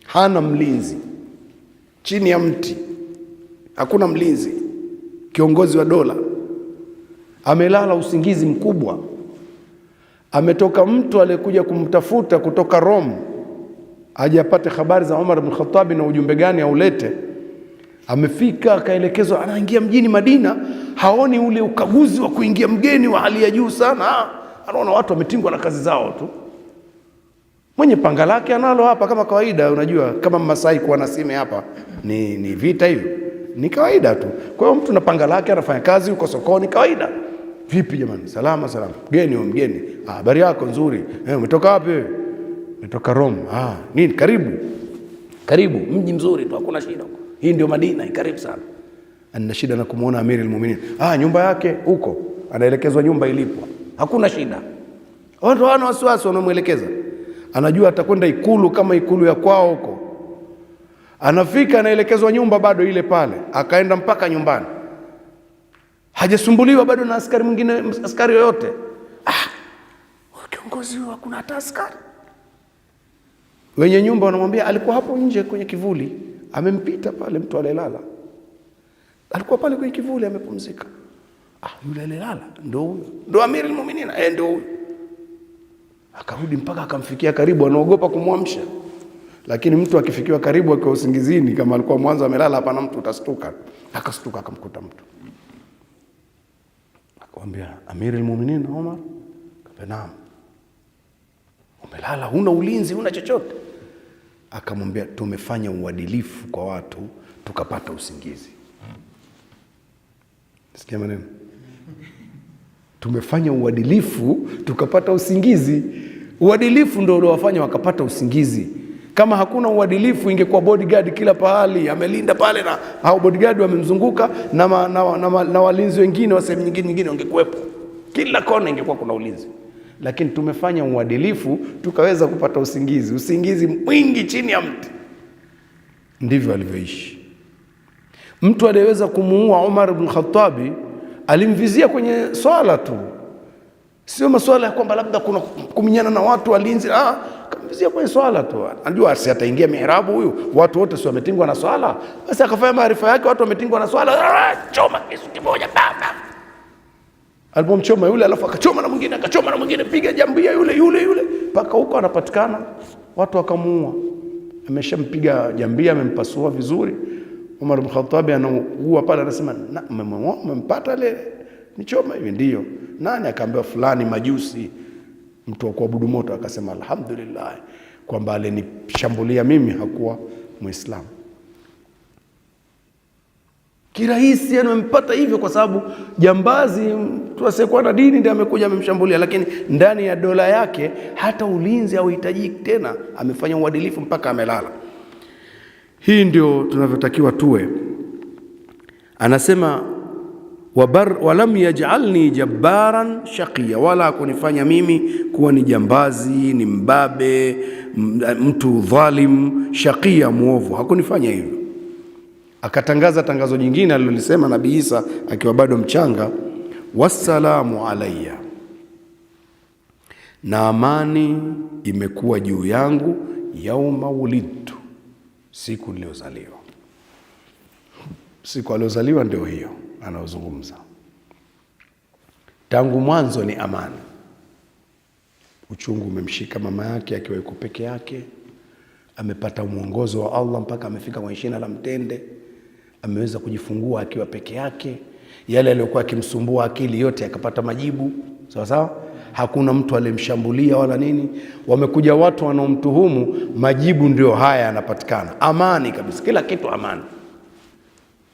Hana mlinzi. Chini ya mti, hakuna mlinzi. Kiongozi wa dola amelala usingizi mkubwa. Ametoka mtu aliyekuja kumtafuta kutoka Rome, aje apate habari za Umar ibn Khattab na ujumbe gani aulete. Amefika, akaelekezwa, anaingia mjini Madina. Haoni ule ukaguzi wa kuingia mgeni wa hali ya juu sana. Anaona watu wametingwa na kazi zao tu. Mwenye panga lake analo hapa kama kawaida. Unajua kama Masai kuwa na sime hapa ni vita hivyo, ni kawaida tu. Kwa hiyo mtu na panga lake anafanya kazi huko sokoni kawaida. Vipi jamani? Salama. Mgeni. Habari yako nzuri. Umetoka wapi wewe? Umetoka Rome. Nini? Karibu. Mji mzuri tu, hakuna shida huko. Hii ndio Madina, karibu sana. Ana shida na kumuona Amiri al-Mu'minin. Nyumba yake huko. Anaelekezwa nyumba ilipo. Hakuna shida. Watu wana wasiwasi, wanamuelekeza. Anajua atakwenda ikulu kama ikulu ya kwao huko. Anafika, anaelekezwa nyumba bado ile pale. Akaenda mpaka nyumbani. Hajasumbuliwa bado na askari mwingine, askari yoyote. Kiongozi huyo hakuna hata askari. Wenye nyumba wanamwambia alikuwa hapo nje kwenye kivuli, amempita pale mtu alelala. Alikuwa pale kwenye kivuli amepumzika. Yule alelala ndio huyo. Ndio Amiri al-Mu'minin, ndio huyo. Akarudi mpaka akamfikia karibu, anaogopa kumwamsha. Lakini mtu akifikiwa karibu akiwa usingizini, kama alikuwa mwanzo amelala hapa na mtu, utastuka. Akastuka akamkuta mtu. Akamwambia, Amiri al-Mu'minin Umar? Naam. Umelala, huna ulinzi, huna chochote? Akamwambia, tumefanya uadilifu kwa watu tukapata usingizi. Sikia maneno. Tumefanya uadilifu tukapata usingizi. Uadilifu ndio uliowafanya wakapata usingizi. Kama hakuna uadilifu, ingekuwa bodyguard kila pahali amelinda pale, na hao bodyguard wamemzunguka na walinzi wengine wa sehemu nyingine wangekuwepo. Kila kona ingekuwa kuna ulinzi. Lakini tumefanya uadilifu tukaweza kupata usingizi mwingi chini ya mti. Ndivyo alivyoishi. Mtu aliyeweza kumuua Umar ibn Khattab alimvizia kwenye swala tu, sio masuala ya kwamba labda kuna kuminyana na watu walinzi. Kamvizia kwenye swala tu. Anajua si ataingia mihrabu huyu, watu wote si wametingwa na swala, basi akafanya maarifa yake, watu wametingwa na swala, choma kisu kimoja baba. Alipomchoma yule, alafu akachoma na mwingine, akachoma na mwingine, piga jambia yule mpaka huko anapatikana, watu wakamuua. Ameshampiga jambia, amempasua vizuri. Umar bin Khattab anaugua pale, anasema mmempata ile nichoma hivi? Ndio. Nani? Akaambiwa fulani majusi, mtu wa kuabudu moto. Akasema alhamdulillah kwamba alinishambulia mimi hakuwa Muislamu. Kirahisi amempata hivyo kwa sababu jambazi, mtu asiyekuwa na dini ndiye amekuja amemshambulia, lakini ndani ya dola yake hata ulinzi hauhitaji tena, amefanya uadilifu mpaka amelala. Hii ndio tunavyotakiwa tuwe. Anasema walam yaj'alni jabbaran shaqiya, wala kunifanya mimi kuwa ni jambazi, ni mbabe, mtu dhalim, shaqiya, muovu, hakunifanya hivyo. Akatangaza tangazo jingine alilolisema Nabii Isa akiwa bado mchanga, wassalamu alayya, na amani imekuwa juu yangu, yauma wulidtu, siku niliyozaliwa. Siku aliyozaliwa ndio hiyo anaozungumza. Tangu mwanzo ni amani. Uchungu umemshika mama yake akiwa yuko peke yake, amepata mwongozo wa Allah mpaka amefika kwenye shina la mtende, ameweza kujifungua akiwa peke yake. Yale aliyokuwa akimsumbua akili yote akapata majibu, sawa sawa. Hakuna mtu alimshambulia wala nini. Wamekuja watu wanaomtuhumu, majibu ndio haya yanapatikana. Amani kabisa, kila kitu amani.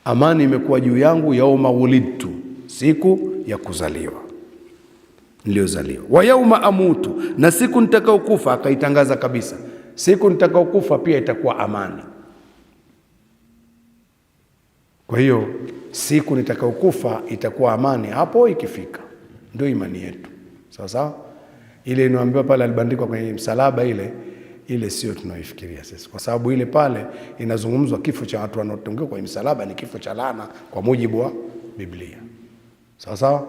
Amani imekuwa juu yangu, yauma wulidtu, siku ya kuzaliwa, niliyozaliwa. Wa yauma amutu, na siku nitakayokufa. Akaitangaza kabisa, siku nitakayokufa pia itakuwa amani. Kwa hiyo siku nitakayokufa itakuwa amani. Hapo ikifika ndio imani yetu, sawa sawa. Ile inaambiwa pale alibandikwa kwenye msalaba, ile sio tunaoifikiria sisi, kwa sababu ile pale inazungumzwa kifo cha watu wanaotongewa kwenye msalaba ni kifo cha laana kwa mujibu wa Biblia, sawa sawa.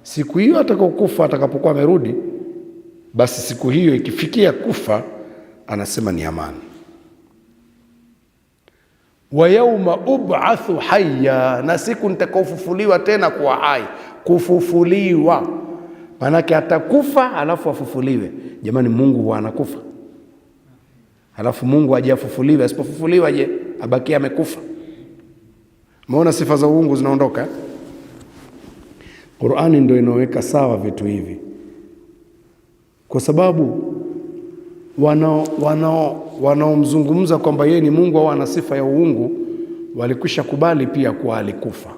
Siku hiyo atakapokufa, atakapokuwa amerudi, basi siku hiyo ikifikia kufa, anasema ni amani. Wa yauma ub'athu hayya, na siku nitakaofufuliwa tena kuwa hai. Kufufuliwa manake atakufa alafu afufuliwe. Jamani, Mungu huwa anakufa alafu Mungu aje afufuliwe? Asipofufuliwa je, abaki amekufa? Umeona sifa za uungu zinaondoka. Qur'ani ndio inaweka sawa vitu hivi, kwa sababu wanaomzungumza kwamba yeye ni Mungu au ana sifa ya uungu walikwisha kubali pia kuwa alikufa.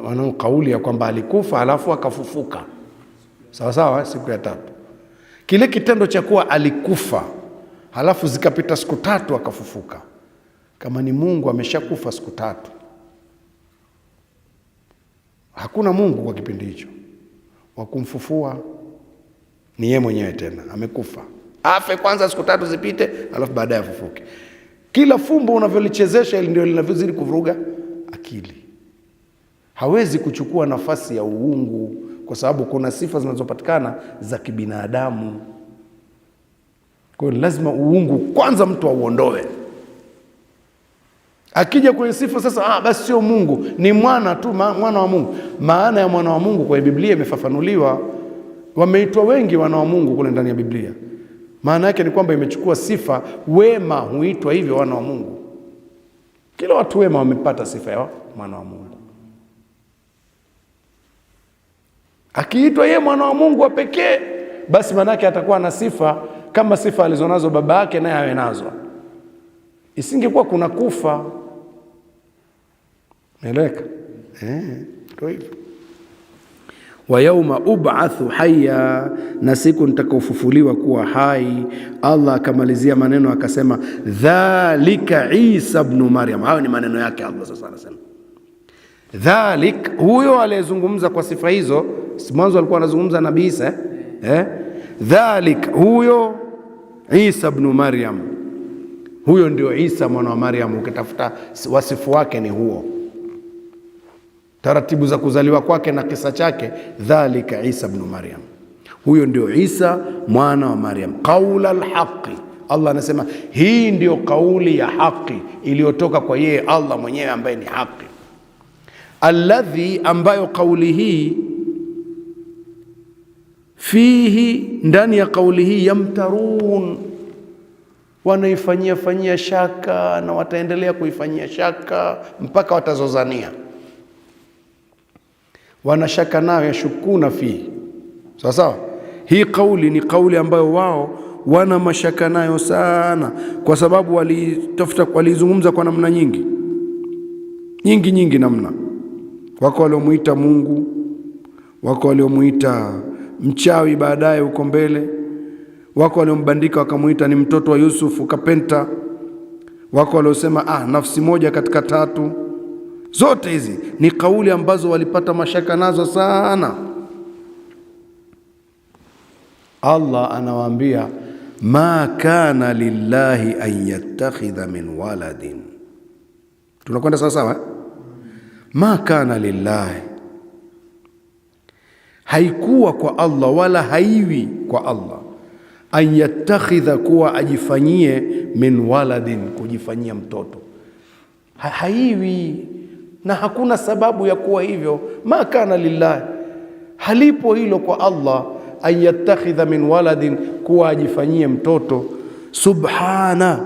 Wanao kauli ya kwamba alikufa alafu akafufuka, sawa sawa, siku ya tatu. Kile kitendo cha kuwa alikufa halafu zikapita siku tatu akafufuka, kama ni Mungu ameshakufa siku tatu, hakuna Mungu kwa kipindi hicho wa kumfufua, ni yeye mwenyewe tena amekufa. Afe kwanza siku tatu zipite, alafu baadaye afufuke. Kila fumbo unavyolichezesha ili ndio linavyozidi kuvuruga akili. Hawezi kuchukua nafasi ya uungu, kwa sababu kuna sifa zinazopatikana za kibinadamu. Kwa hiyo lazima uungu kwanza mtu auondoe. Akija kwenye sifa sasa, basi sio Mungu, ni mwana tu, mwana wa Mungu. Maana ya mwana wa Mungu kwenye Biblia imefafanuliwa. Wameitwa wengi wana wa Mungu kule ndani ya Biblia. Maana yake ni kwamba imechukua sifa. Wema huitwa hivyo wana wa Mungu. Kila watu wema wamepata sifa ya mwana wa Mungu. Akiitwa yeye mwana wa Mungu wa pekee, basi maana yake atakuwa na sifa kama sifa alizonazo baba yake naye awe nazo. Isingekuwa kuna kufa. Meleka ndio hivyo. Wa yauma ub'athu hayya, na siku nitakaofufuliwa kuwa hai. Allah akamalizia maneno akasema, dhalika Isa ibn Maryam. Hayo ni maneno yake Allah. Sasa anasema dhalik, huyo aliyezungumza kwa sifa hizo. Mwanzo alikuwa anazungumza Nabii Isa, dhalik, huyo Isa ibn Maryam, huyo ndio Isa mwana wa Maryam. Ukitafuta wasifu wake ni huo. taratibu za kuzaliwa kwake na kisa chake, dhalika Isa ibn Maryam, huyo ndio Isa mwana wa Maryam. Qaula alhaqi, Allah anasema hii ndio kauli ya haki iliyotoka kwa yeye Allah mwenyewe ambaye ni haki. Alladhi, ambayo kauli hii, fihi, ndani ya kauli hii, yamtarun, wanaifanyia shaka na wataendelea kuifanyia shaka mpaka watazozania. Wanashaka nayo, yashukuna fihi. Sawa sawa, hii kauli ni kauli ambayo wao wana mashaka nayo sana, kwa sababu walizungumza kwa namna nyingi namna. Wako waliomuita Mungu, wako waliomuita mchawi baadaye huko mbele, wako waliombandika wakamuita ni mtoto wa Yusufu kapenta, wako waliosema nafsi moja katika tatu. Zote hizi ni kauli ambazo walipata mashaka nazo sana. Allah anawaambia ma kana lillahi an yattakhidha min waladin. Tunakwenda sawa sawa? Ma kana lillahi, haikuwa kwa Allah wala haiwi kwa Allah, an yattakhidha, kuwa ajifanyie, min waladin, kujifanyia mtoto. Haiwi na hakuna sababu ya kuwa hivyo. Ma kana lillahi, halipo hilo kwa Allah, an yattakhidha min waladin, kuwa ajifanyie mtoto. Subhana,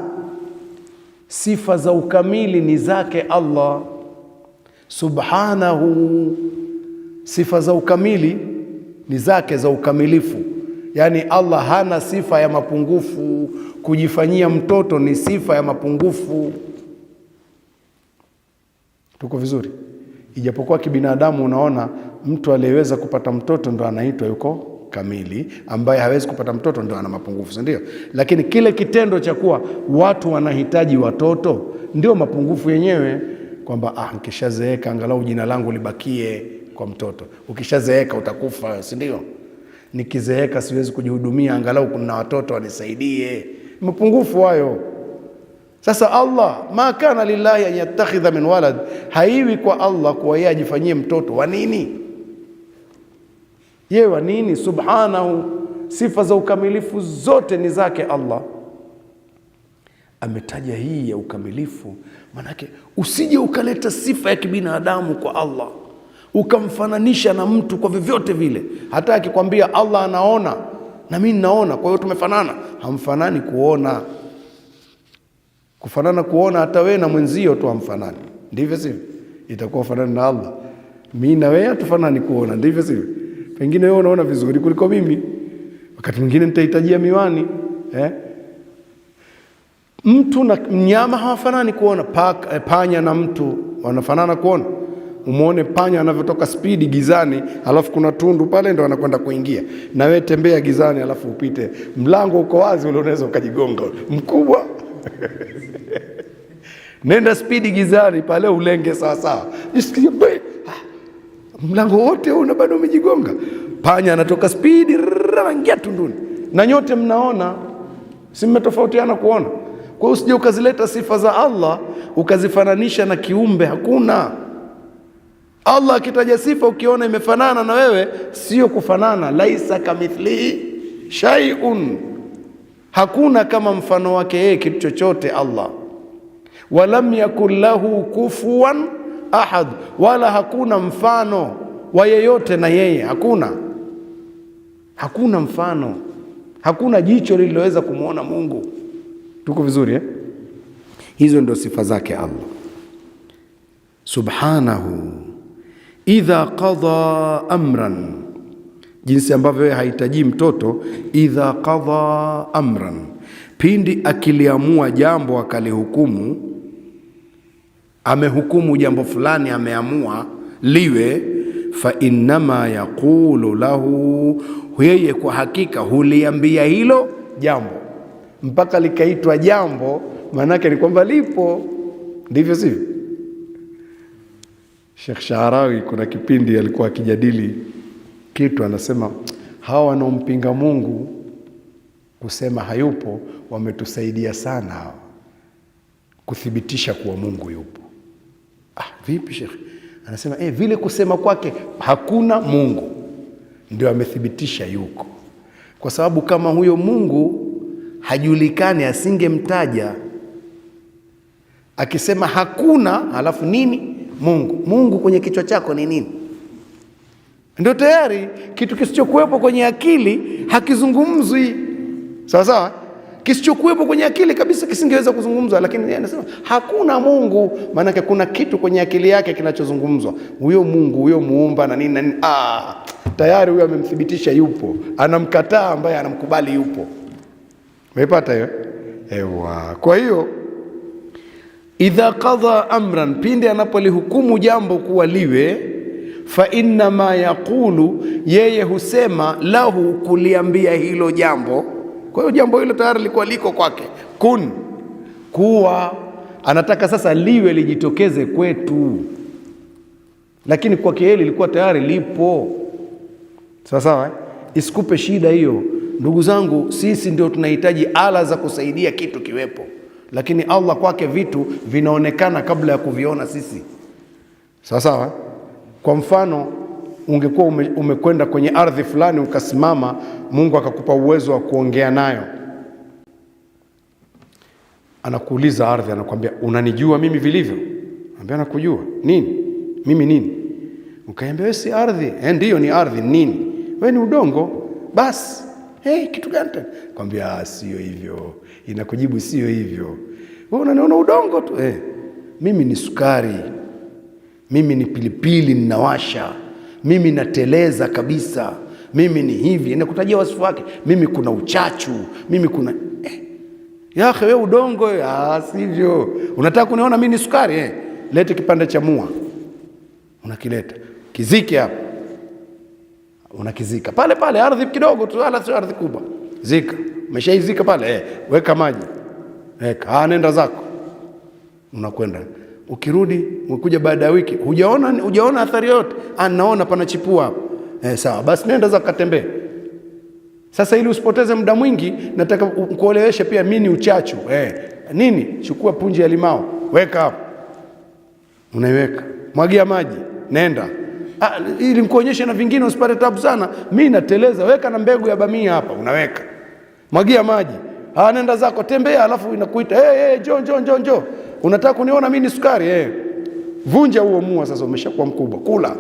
sifa za ukamili ni zake Allah. Subhanahu, sifa za ukamili ni zake za ukamilifu, yani Allah hana sifa ya mapungufu. Kujifanyia mtoto ni sifa ya mapungufu. Tuko vizuri? Ijapokuwa kibinadamu unaona mtu aliyeweza kupata mtoto ndo anaitwa yuko kamili, ambaye hawezi kupata mtoto ndo ana mapungufu, ndio? Lakini kile kitendo cha kuwa watu wanahitaji watoto ndio mapungufu yenyewe, kwamba nikishazeeka angalau jina langu libakie kwa mtoto. Ukishazeeka utakufa, si ndio? Nikizeeka siwezi kujihudumia, angalau kuna watoto wanisaidie. Mapungufu hayo. Sasa Allah, ma kana lillahi an yattakhidha min walad, haiwi kwa Allah kuwa yeye ajifanyie mtoto. Wa nini? Yeye wa nini? Subhanahu, sifa za ukamilifu zote ni zake Allah. Ametaja hii ya ukamilifu, manake usije ukaleta sifa ya kibinadamu kwa Allah ukamfananisha na mtu kwa vyovyote vile. Hata akikwambia Allah anaona na mimi ninaona, kwa hiyo tumefanana, hamfanani kuona. Kufanana kuona, hata wewe na mwenzio tu hamfanani, ndivyo sivyo? Itakuwa fanana na Allah, mimi na wewe hatufanani kuona, ndivyo sivyo? Pengine wewe unaona vizuri kuliko mimi, wakati mwingine nitahitajia miwani. Mtu na mnyama hawafanani kuona. Panya na mtu wanafanana kuona? Umuone panya anavyotoka spidi gizani, alafu kuna tundu pale ndo anakwenda kuingia. Na wewe tembea gizani, alafu upite mlango uko wazi, ule unaweza ukajigonga mkubwa. Nenda spidi gizani pale ulenge sawa sawa, jisikie mlango wote una bado umejigonga. Panya anatoka spidi, rangia tunduni, na nyote mnaona, si mmetofautiana kuona. Kwa hiyo usije ukazileta sifa za Allah ukazifananisha na kiumbe. Hakuna. Allah akitaja sifa ukiona imefanana na wewe, sio kufanana. Laisa kamithlihi shay'un, hakuna kama mfano wake yeye kitu chochote Allah. Walam yakul lahu kufuwan ahad, wala hakuna mfano wa yeyote na yeye. Hakuna mfano, hakuna jicho lililoweza kumuona Mungu. Tuko vizuri? Hizo ndio sifa zake Allah. Subhanahu idha qadha amran, jinsi ambavyo yeye hahitaji mtoto. Idha qadha amran, pindi akiliamua jambo akalihukumu, amehukumu jambo fulani, ameamua liwe, fa innama yaqulu lahu, yeye kwa hakika huliambia hilo jambo mpaka likaitwa jambo, manake ni kwamba lipo, ndivyo sivyo? Sheikh Sha'rawi kuna kipindi alikuwa akijadili kitu, anasema hawa wanaompinga Mungu kusema hayupo wametusaidia sana hawa kuthibitisha kuwa Mungu yupo. Vipi Sheikh? Anasema vile kusema kwake hakuna Mungu ndio amethibitisha yuko, kwa sababu kama huyo Mungu hajulikani asingemtaja. Akisema hakuna halafu nini Mungu, Mungu kwenye kichwa chako ni nini? Ndio tayari kitu kisichokuwepo kwenye akili hakizungumzwi. Sawa sawa, kisichokuwepo kwenye akili kabisa kisingeweza kuzungumzwa, lakini yeye anasema hakuna Mungu, maana yake kuna kitu kwenye akili yake kinachozungumzwa. Huyo Mungu, huyo muumba na nini na nini, tayari huyo amemthibitisha yupo, anamkataa ambaye anamkubali yupo. Umepata hiyo? Ewa. Kwa hiyo idha qadha amran, pindi anapolihukumu jambo kuwa liwe, fa inna ma yaqulu, yeye husema lahu, kuliambia hilo jambo. Kwa hiyo jambo hilo tayari lilikuwa liko kwake, kun, kuwa. Anataka sasa liwe, lijitokeze kwetu, lakini kwake yeye lilikuwa tayari lipo. Sawa sawa, isikupe shida hiyo. Ndugu zangu, sisi ndio tunahitaji ala za kusaidia kitu kiwepo, lakini Allah kwake vitu vinaonekana kabla ya kuviona sisi. Sawa sawa. Kwa mfano, ungekuwa umekwenda kwenye ardhi fulani ukasimama, Mungu akakupa uwezo wa kuongea nayo. Anakuuliza ardhi, anakuambia unanijua mimi vilivyo? Anambia nakujua. Nini? Mimi nini? Ukaambia wewe si ardhi. Ndiyo ni ardhi. Nini? Wewe ni udongo. Basi kitu gani? Kwambia sio hivyo. Inakujibu sio hivyo. Wewe unaniona udongo tu. Mimi ni sukari, mimi ni pilipili ninawasha, mimi nateleza kabisa, mimi ni hivi. Inakutajia wasifu wake. Mimi kuna uchachu, mimi kuna yake. Wewe udongo. Sivyo. Unataka kuniona mimi ni sukari? Lete kipande cha mua, unakileta, kizike hapa, unakizika pale pale, ardhi kidogo tu, wala sio ardhi kubwa. Zika, umeshaizika pale, weka maji, weka, nenda zako. Unakwenda, ukirudi, ukuja baada ya wiki, hujaona athari yote. Naona panachipua hapo. Sawa, basi nenda zako katembee. Sasa ili usipoteze muda mwingi, nataka kuelewesha pia mimi ni uchachu. Nini? Chukua punje ya limao, weka hapo. Unaiweka, mwagia maji, nenda. Ili nikuonyeshe na vingine usipate tabu sana. Mimi nateleza, weka na mbegu ya bamia hapa, unaweka. Mwagia maji. Nenda zako, tembea, alafu inakuita, njoo. Unataka kuniona mimi ni sukari? Vunja huo mua sasa, umeshakuwa mkubwa. Kula.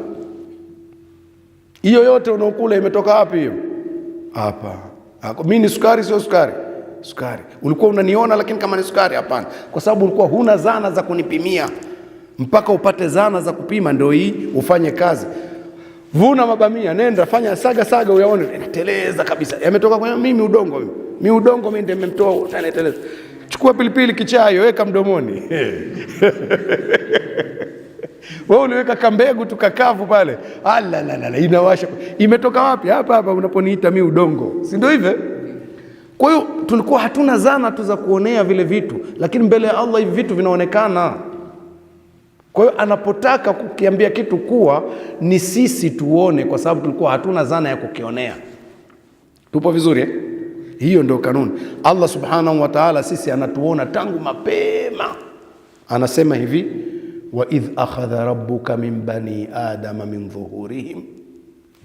Hiyo yote unaokula imetoka wapi hiyo? Hapa. Mimi ni sukari, sio sukari? Sukari. Ulikuwa unaniona lakini kama ni sukari? Hapana. Kwa sababu ulikuwa huna zana za kunipimia. Mpaka upate zana za kupima ndio hii ufanye kazi. Vuna mabamia, nenda fanya saga uyaone, inateleza kabisa. Yametoka kwa mimi udongo. Mimi udongo mimi ndiye nimemtoa, utaniteleza. Chukua pilipili kichayo, weka mdomoni. Wewe uliweka kambegu tukakavu pale. Inawasha. Imetoka wapi? Hapa unaponiita mimi udongo. Si ndio hivyo? Kwa hiyo tulikuwa hatuna zana tu za kuonea vile vitu, lakini mbele ya Allah hivi vitu vinaonekana. Kwa hiyo anapotaka kukiambia kitu kuwa, ni sisi tuone, kwa sababu tulikuwa hatuna zana ya kukionea. Tupo vizuri? Hiyo ndio kanuni. Allah subhanahu wa ta'ala sisi anatuona tangu mapema. Anasema hivi, wa idh akhadha rabbuka min bani adama min dhuhurihim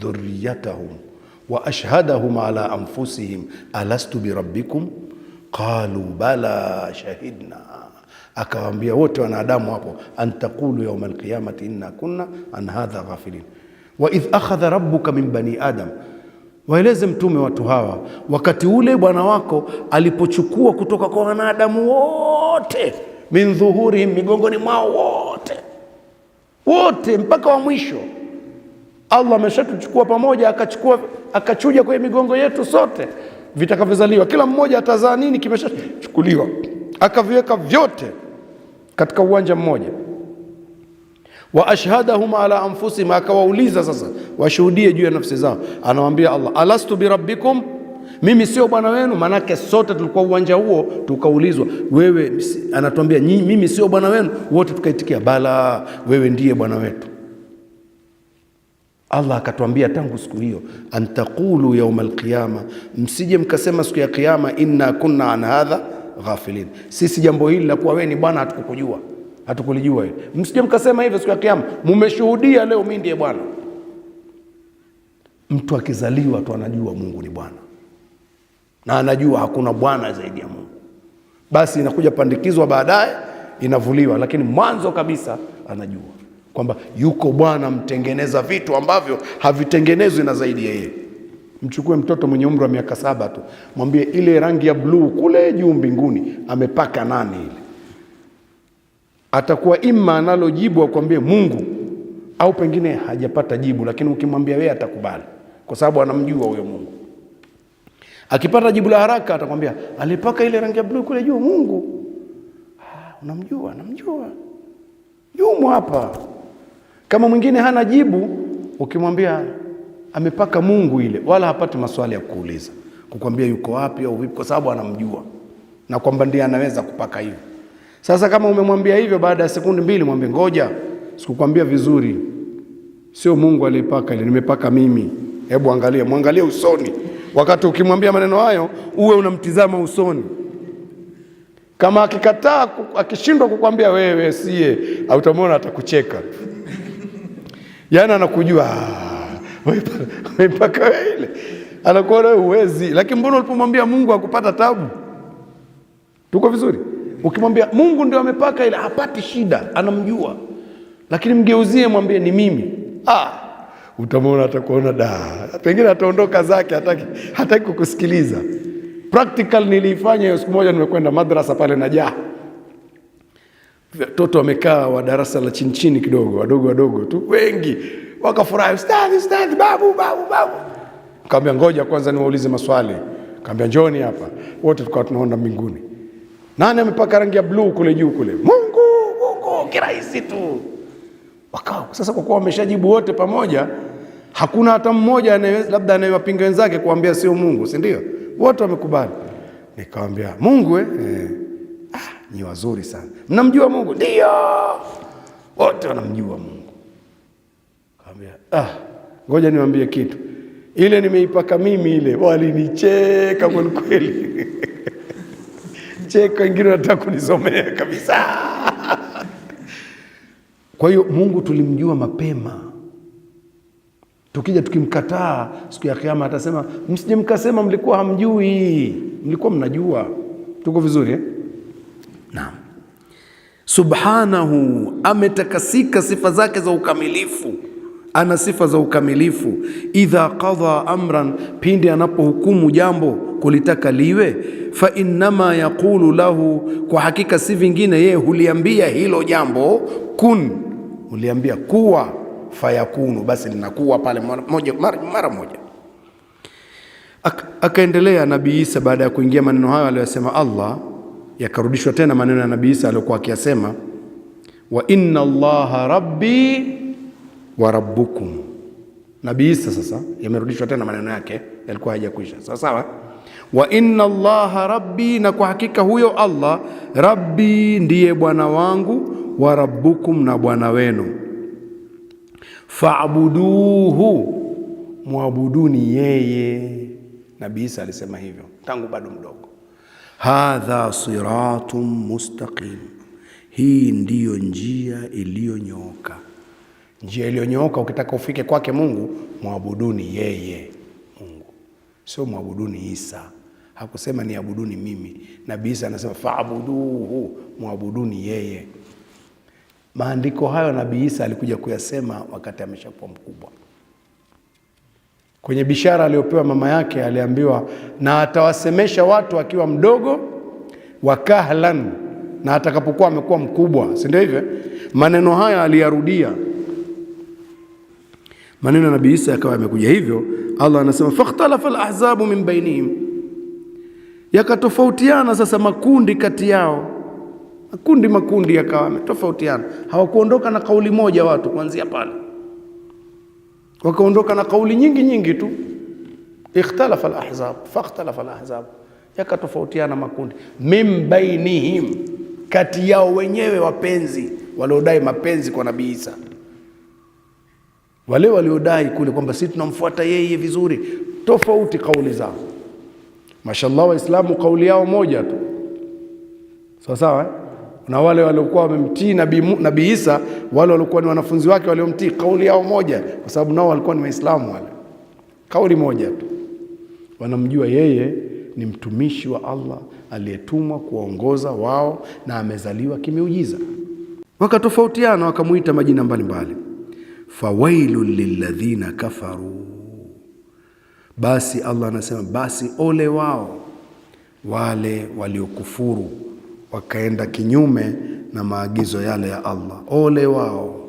dhurriyyatahum wa ashhadahum ala anfusihim alastu birabbikum qalu bala shahidna. Akawaambia wote wanadamu hapo, antaqulu yawm alqiyamati inna kunna an hadha ghafilin. Wa idh akhadha rabbuka min bani adam, waeleze mtume watu hawa wakati ule Bwana wako alipochukua kutoka kwa wanadamu wote, min dhuhurihim, migongoni mwao wote mpaka wa mwisho. Allah ameshatuchukua pamoja, akachuja kwenye migongo yetu sote vitakavyozaliwa. Kila mmoja atazaa nini kimeshachukuliwa, akaviweka vyote katika uwanja mmoja. Wa ashhadahum ala anfusihim, akawauliza sasa washuhudie juu ya nafsi zao. Anawaambia Allah, alastu birabbikum, mimi sio bwana wenu? Manake sote tulikuwa uwanja huo, tukaulizwa wewe, anatuambia mimi sio bwana wenu? Wote tukaitikia bala, wewe ndiye bwana wetu. Allah akatuambia tangu siku hiyo, antaqulu yawm alqiyama, msije mkasema siku ya kiyama, inna kunna an hadha ghafilin, sisi jambo hili la kuwa wewe ni bwana hatukukujua. hatukulijua hilo. Msije mkasema hivyo siku ya Kiyama, mmeshuhudia leo mimi ndiye Bwana. Mtu akizaliwa tu anajua Mungu ni Bwana, na anajua hakuna Bwana zaidi ya Mungu. Basi inakuja pandikizwa baadaye, inavuliwa, lakini mwanzo kabisa anajua kwamba yuko Bwana mtengeneza vitu ambavyo havitengenezwi na zaidi ya yeye. Mchukue mtoto mwenye umri wa miaka 7 tu, mwambie ile rangi ya bluu kule juu mbinguni amepaka nani ile? Atakuwa ima analojibu akwambie Mungu, au pengine hajapata jibu, lakini ukimwambia wewe atakubali kwa sababu anamjua huyo Mungu. Akipata jibu la haraka atakwambia alipaka ile rangi ya bluu kule juu Mungu. Unamjua, namjua. Yumo hapa. Kama mwingine hana jibu, ukimwambia amepaka Mungu ile, wala hapati maswali ya kuuliza, kukwambia yuko wapi au vipi, kwa sababu anamjua na kwamba ndiye anaweza kupaka hivyo. Sasa kama umemwambia hivyo, baada ya sekunde 2 mwambie ngoja, sikukwambia vizuri, sio Mungu alipaka ile, nimepaka mimi. Hebu angalia, muangalie usoni. Wakati ukimwambia maneno hayo, uwe unamtizama usoni. Kama akikataa, akishindwa kukwambia wewe siye, au utamwona atakucheka. Yaani anakujua, wewe mpaka ile. Anakuona wewe uwezi, lakini mbona ulipomwambia Mungu akupata tabu? Tuko vizuri? Ukimwambia Mungu ndio amepaka ile, hapati shida, anamjua. Lakini mgeuzie mwambie ni mimi. Utamwona atakuona pengine ataondoka zake, hataki kukusikiliza. Practical nilifanya hiyo siku moja, nimekwenda madrasa pale Najah. Watoto wamekaa wa darasa la chini kidogo, wadogo tu, wengi wakafurahi, ustadhi, babu. Kaambia ngoja kwanza niwaulize maswali. Kaambia njoni hapa. Wote tukawa tunaona mbinguni. Nani amepaka rangi ya blue kule juu kule? Mungu, kirahisi tu. Wakao. Sasa kwa kuwa wameshajibu wote pamoja, hakuna hata mmoja labda anayewapinga wenzake kuambia sio Mungu, si ndio? Wote wamekubali. Nikamwambia Mungu ni wazuri sana. Mnamjua Mungu? Ndio. Wote wanamjua Mungu. Kaambia ngoja niwaambie kitu. Ile nimeipaka mimi ile, walinicheka kwa kweli. Cheka, wengine wanataka kunisomea kabisa. Kwa hiyo Mungu tulimjua mapema. Tukija tukimkataa siku ya Kiyama atasema msije mkasema mlikuwa hamjui, mlikuwa mnajua. Tuko vizuri Naam. Subhanahu, ametakasika, sifa zake za ukamilifu. Ana sifa za ukamilifu. Idha qadha amran, pindi anapohukumu jambo kulitaka liwe, fa innama yaqulu lahu, kwa hakika si vingine yeye huliambia hilo jambo kun, huliambia kuwa, fayakunu, basi linakuwa pale mara moja. Akaendelea Nabii Isa baada ya kuingia maneno hayo aliyosema Allah, yakarudishwa tena maneno ya Nabii Isa aliyokuwa akiyasema, wa inna Allaha rabbi wa rabbukum. Nabii Isa sasa yamerudishwa tena maneno yake, yalikuwa hayajakwisha. Sawa? Wa inna Allaha rabbi, na kwa hakika huyo Allah, rabbi ndiye bwana wangu, wa rabbukum, na bwana wenu. Fa'buduhu, muabuduni yeye. Nabii Isa alisema hivyo tangu bado mdogo. Hadha siratun mustaqim, hii ndiyo njia iliyonyooka. Njia iliyonyooka, ukitaka ufike kwake Mungu, muabuduni yeye Mungu, sio muabuduni Isa. Hakusema ni abuduni mimi. Nabii Isa anasema fa'buduhu, muabuduni yeye. Maandiko hayo Nabii Isa alikuja kuyasema wakati ameshakuwa mkubwa. Kwenye bishara aliyopewa mama yake aliambiwa, na atawasemesha watu akiwa mdogo, wa kahlan, na atakapokuwa amekuwa mkubwa. Si ndio hivyo? Maneno haya aliyarudia. Maneno ya Nabii Isa yakawa yamekuja hivyo. Allah anasema fakhtalafa al-ahzabu min bainihim, yakatofautiana sasa makundi kati yao. Makundi yakawa yametofautiana. Hawakuondoka na kauli moja watu kuanzia pale, wakaondoka na kauli nyingi tu. Ikhtalafa al-ahzab, fakhtalafa al-ahzab, yakatofautiana makundi. Min bainihim, kati yao wenyewe wapenzi waliodai mapenzi kwa Nabii Isa. Wale waliodai kule kwamba sisi tunamfuata yeye vizuri, tofauti kauli zao. Mashallah, Waislamu kauli yao moja tu. Sawa? na wale waliokuwa wamemtii Nabii Isa, wale waliokuwa ni wanafunzi wake waliomtii, kauli yao moja, kwa sababu nao walikuwa ni Waislamu wale. Kauli moja tu, wanamjua yeye ni mtumishi wa Allah aliyetumwa kuwaongoza wao na amezaliwa kimeujiza. Wakatofautiana, wakamuita majina mbalimbali. Fawailul lilladhina kafaru, basi Allah anasema basi ole wao wale waliokufuru wakaenda kinyume na maagizo yale ya Allah. Ole wao,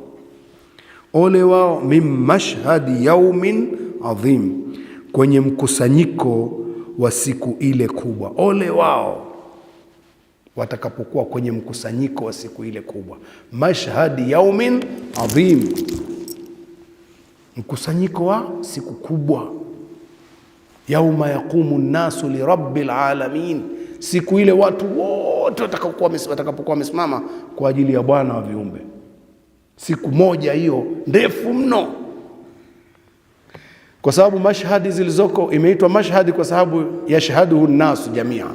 ole wao, min mashhadi yaumin adhim, kwenye mkusanyiko wa siku ile kubwa. Ole wao watakapokuwa kwenye mkusanyiko wa siku ile kubwa. Mashhadi yaumin adhim, mkusanyiko wa siku kubwa. Yauma yaqumu nnasu lirabbil alamin, siku ile watu wote watakapokuwa wamesimama kwa ajili ya Bwana wa viumbe. Siku moja hiyo ndefu mno, kwa sababu mashhadi zilizoko imeitwa mashhadi kwa sababu yashhaduhu nnasu jamia,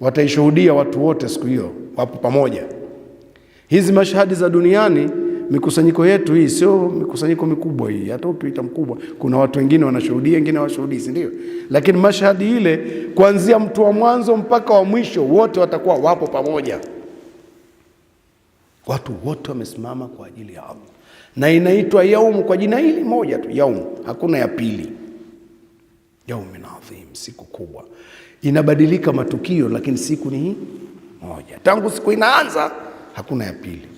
wataishuhudia watu wote siku hiyo, wapo pamoja. Hizi mashhadi za duniani, mikusanyiko yetu hii sio mikusanyiko mikubwa hii, hata ukiita mkubwa kuna watu wengine wanashuhudia, wengine hawashuhudii, si ndio? Lakini mashhadi ile kuanzia mtu wa mwanzo mpaka wa mwisho wote watakuwa wapo pamoja, watu wote wamesimama kwa ajili ya Allah, na inaitwa yaumu kwa jina hili moja tu, yaumu, hakuna ya pili. Yaumin adhim, siku kubwa. Inabadilika matukio, lakini siku ni hii moja, tangu siku inaanza, hakuna ya pili.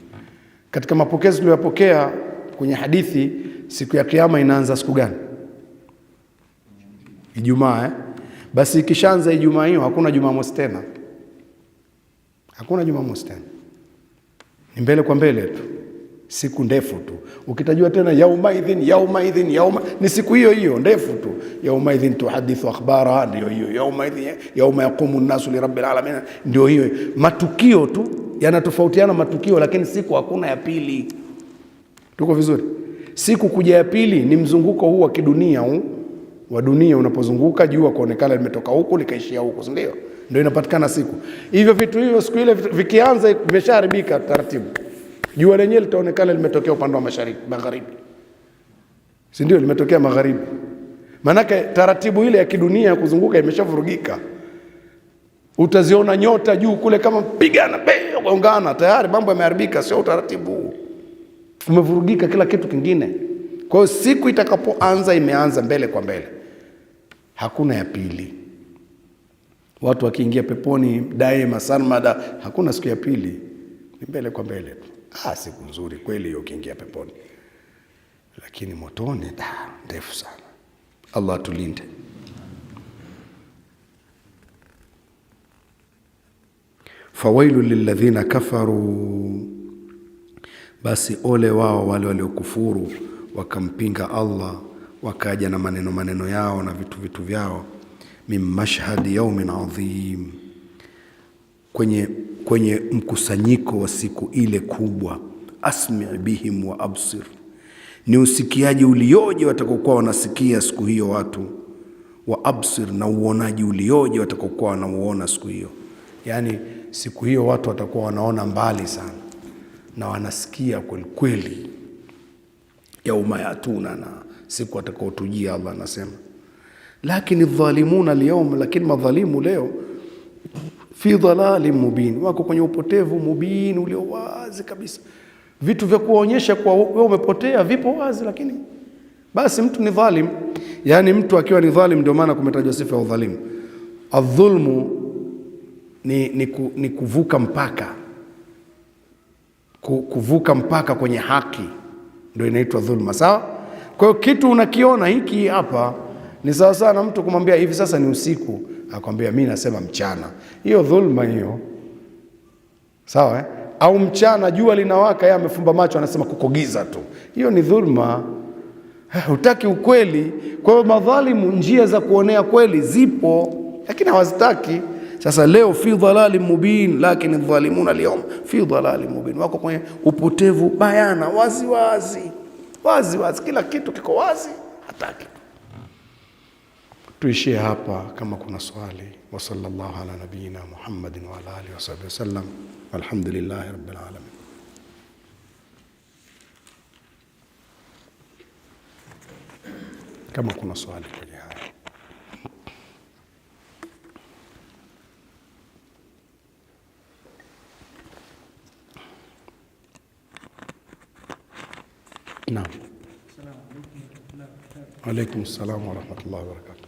Katika mapokezi tuliyopokea kwenye hadithi, siku ya kiyama inaanza siku gani? Ijumaa. Basi ikishaanza Ijumaa hiyo hakuna Jumamosi tena, hakuna Jumamosi tena, ni mbele kwa mbele tu, siku ndefu tu. Ukitajua tena yaumaidhin, ni siku hiyo hiyo ndefu tu. Yaumaidhin tuhadithu akhbara, ndio hiyo. Yaumaidhin yauma yaqumu nnasu lirabbil alamin, ndio hiyo. Matukio tu yanatofautiana matukio, lakini siku hakuna ya pili. Tuko vizuri? Siku kuja ya pili ni mzunguko huu wa kidunia huu wa dunia, unapozunguka jua kuonekana limetoka huku likaishia huku, ndio inapatikana siku. Hivyo vitu hivyo siku ile vikianza vimeshaharibika taratibu. Jua lenyewe litaonekana limetokea upande wa mashariki, magharibi, si ndio? Limetokea magharibi, manake taratibu ile ya kidunia ya kuzunguka imeshavurugika. Utaziona nyota juu kule kama pigana gongana, tayari mambo yameharibika, sio utaratibu, umevurugika kila kitu kingine. Kwa hiyo siku itakapoanza imeanza mbele kwa mbele, hakuna ya pili. Watu wakiingia peponi daima sarmada, hakuna siku ya pili, ni mbele kwa mbele tu. Siku nzuri kweli hiyo ukiingia peponi, lakini motoni ndefu sana. Allah tulinde. Fawailu lilladhina kafaru, basi ole wao wale waliokufuru wakampinga Allah, wakaja na maneno yao na vitu vyao. Min mashhadi yaumin adhim, kwenye mkusanyiko wa siku ile kubwa. Asmi bihim wa absir, ni usikiaji ulioje watakokuwa wanasikia siku hiyo watu. Wa absir, na uonaji ulioje watakokuwa wanauona siku hiyo. Yani siku hiyo watu watakuwa wanaona mbali sana na wanasikia kweli. Yauma yatuna, na siku watakaotujia. Allah anasema lakini dhalimuna alyawm, lakini madhalimu leo fi dhalalin mubin, wako kwenye upotevu mubin, ulio wazi kabisa. Vitu vya kuonyesha kwa wewe umepotea vipo wazi, lakini basi mtu ni dhalim. Yani mtu akiwa ni dhalim, ndio maana kumetajwa sifa ya udhalimu. Adh-dhulmu ni kuvuka mpaka, kuvuka mpaka kwenye haki, ndio inaitwa dhulma, sawa? Kwa hiyo kitu unakiona hiki hapa ni sawa sana mtu kumwambia hivi sasa ni usiku, akwambia mimi nasema mchana. Hiyo dhulma hiyo, sawa? Au mchana jua linawaka, yeye amefumba macho anasema kuko giza tu, hiyo ni dhulma. Hutaki ukweli. Kwa hiyo madhalimu, njia za kuonea kweli zipo, lakini hawazitaki. Sasa leo fi dhalalin mubin, lakini dhalimuna alyawm fi dhalalin mubin, wako kwenye upotevu bayana, wazi, kila kitu kiko wazi, hataki. Tuishie hapa. Kama kuna swali wa sallallahu ala nabiyyina Muhammadin wa ala alihi wa sahbihi wasallam, walhamdulillahi rabbil alamin. Kama kuna swali kwenye haya. Naam. Alaykum salaam wa rahmatullahi wa barakatuh.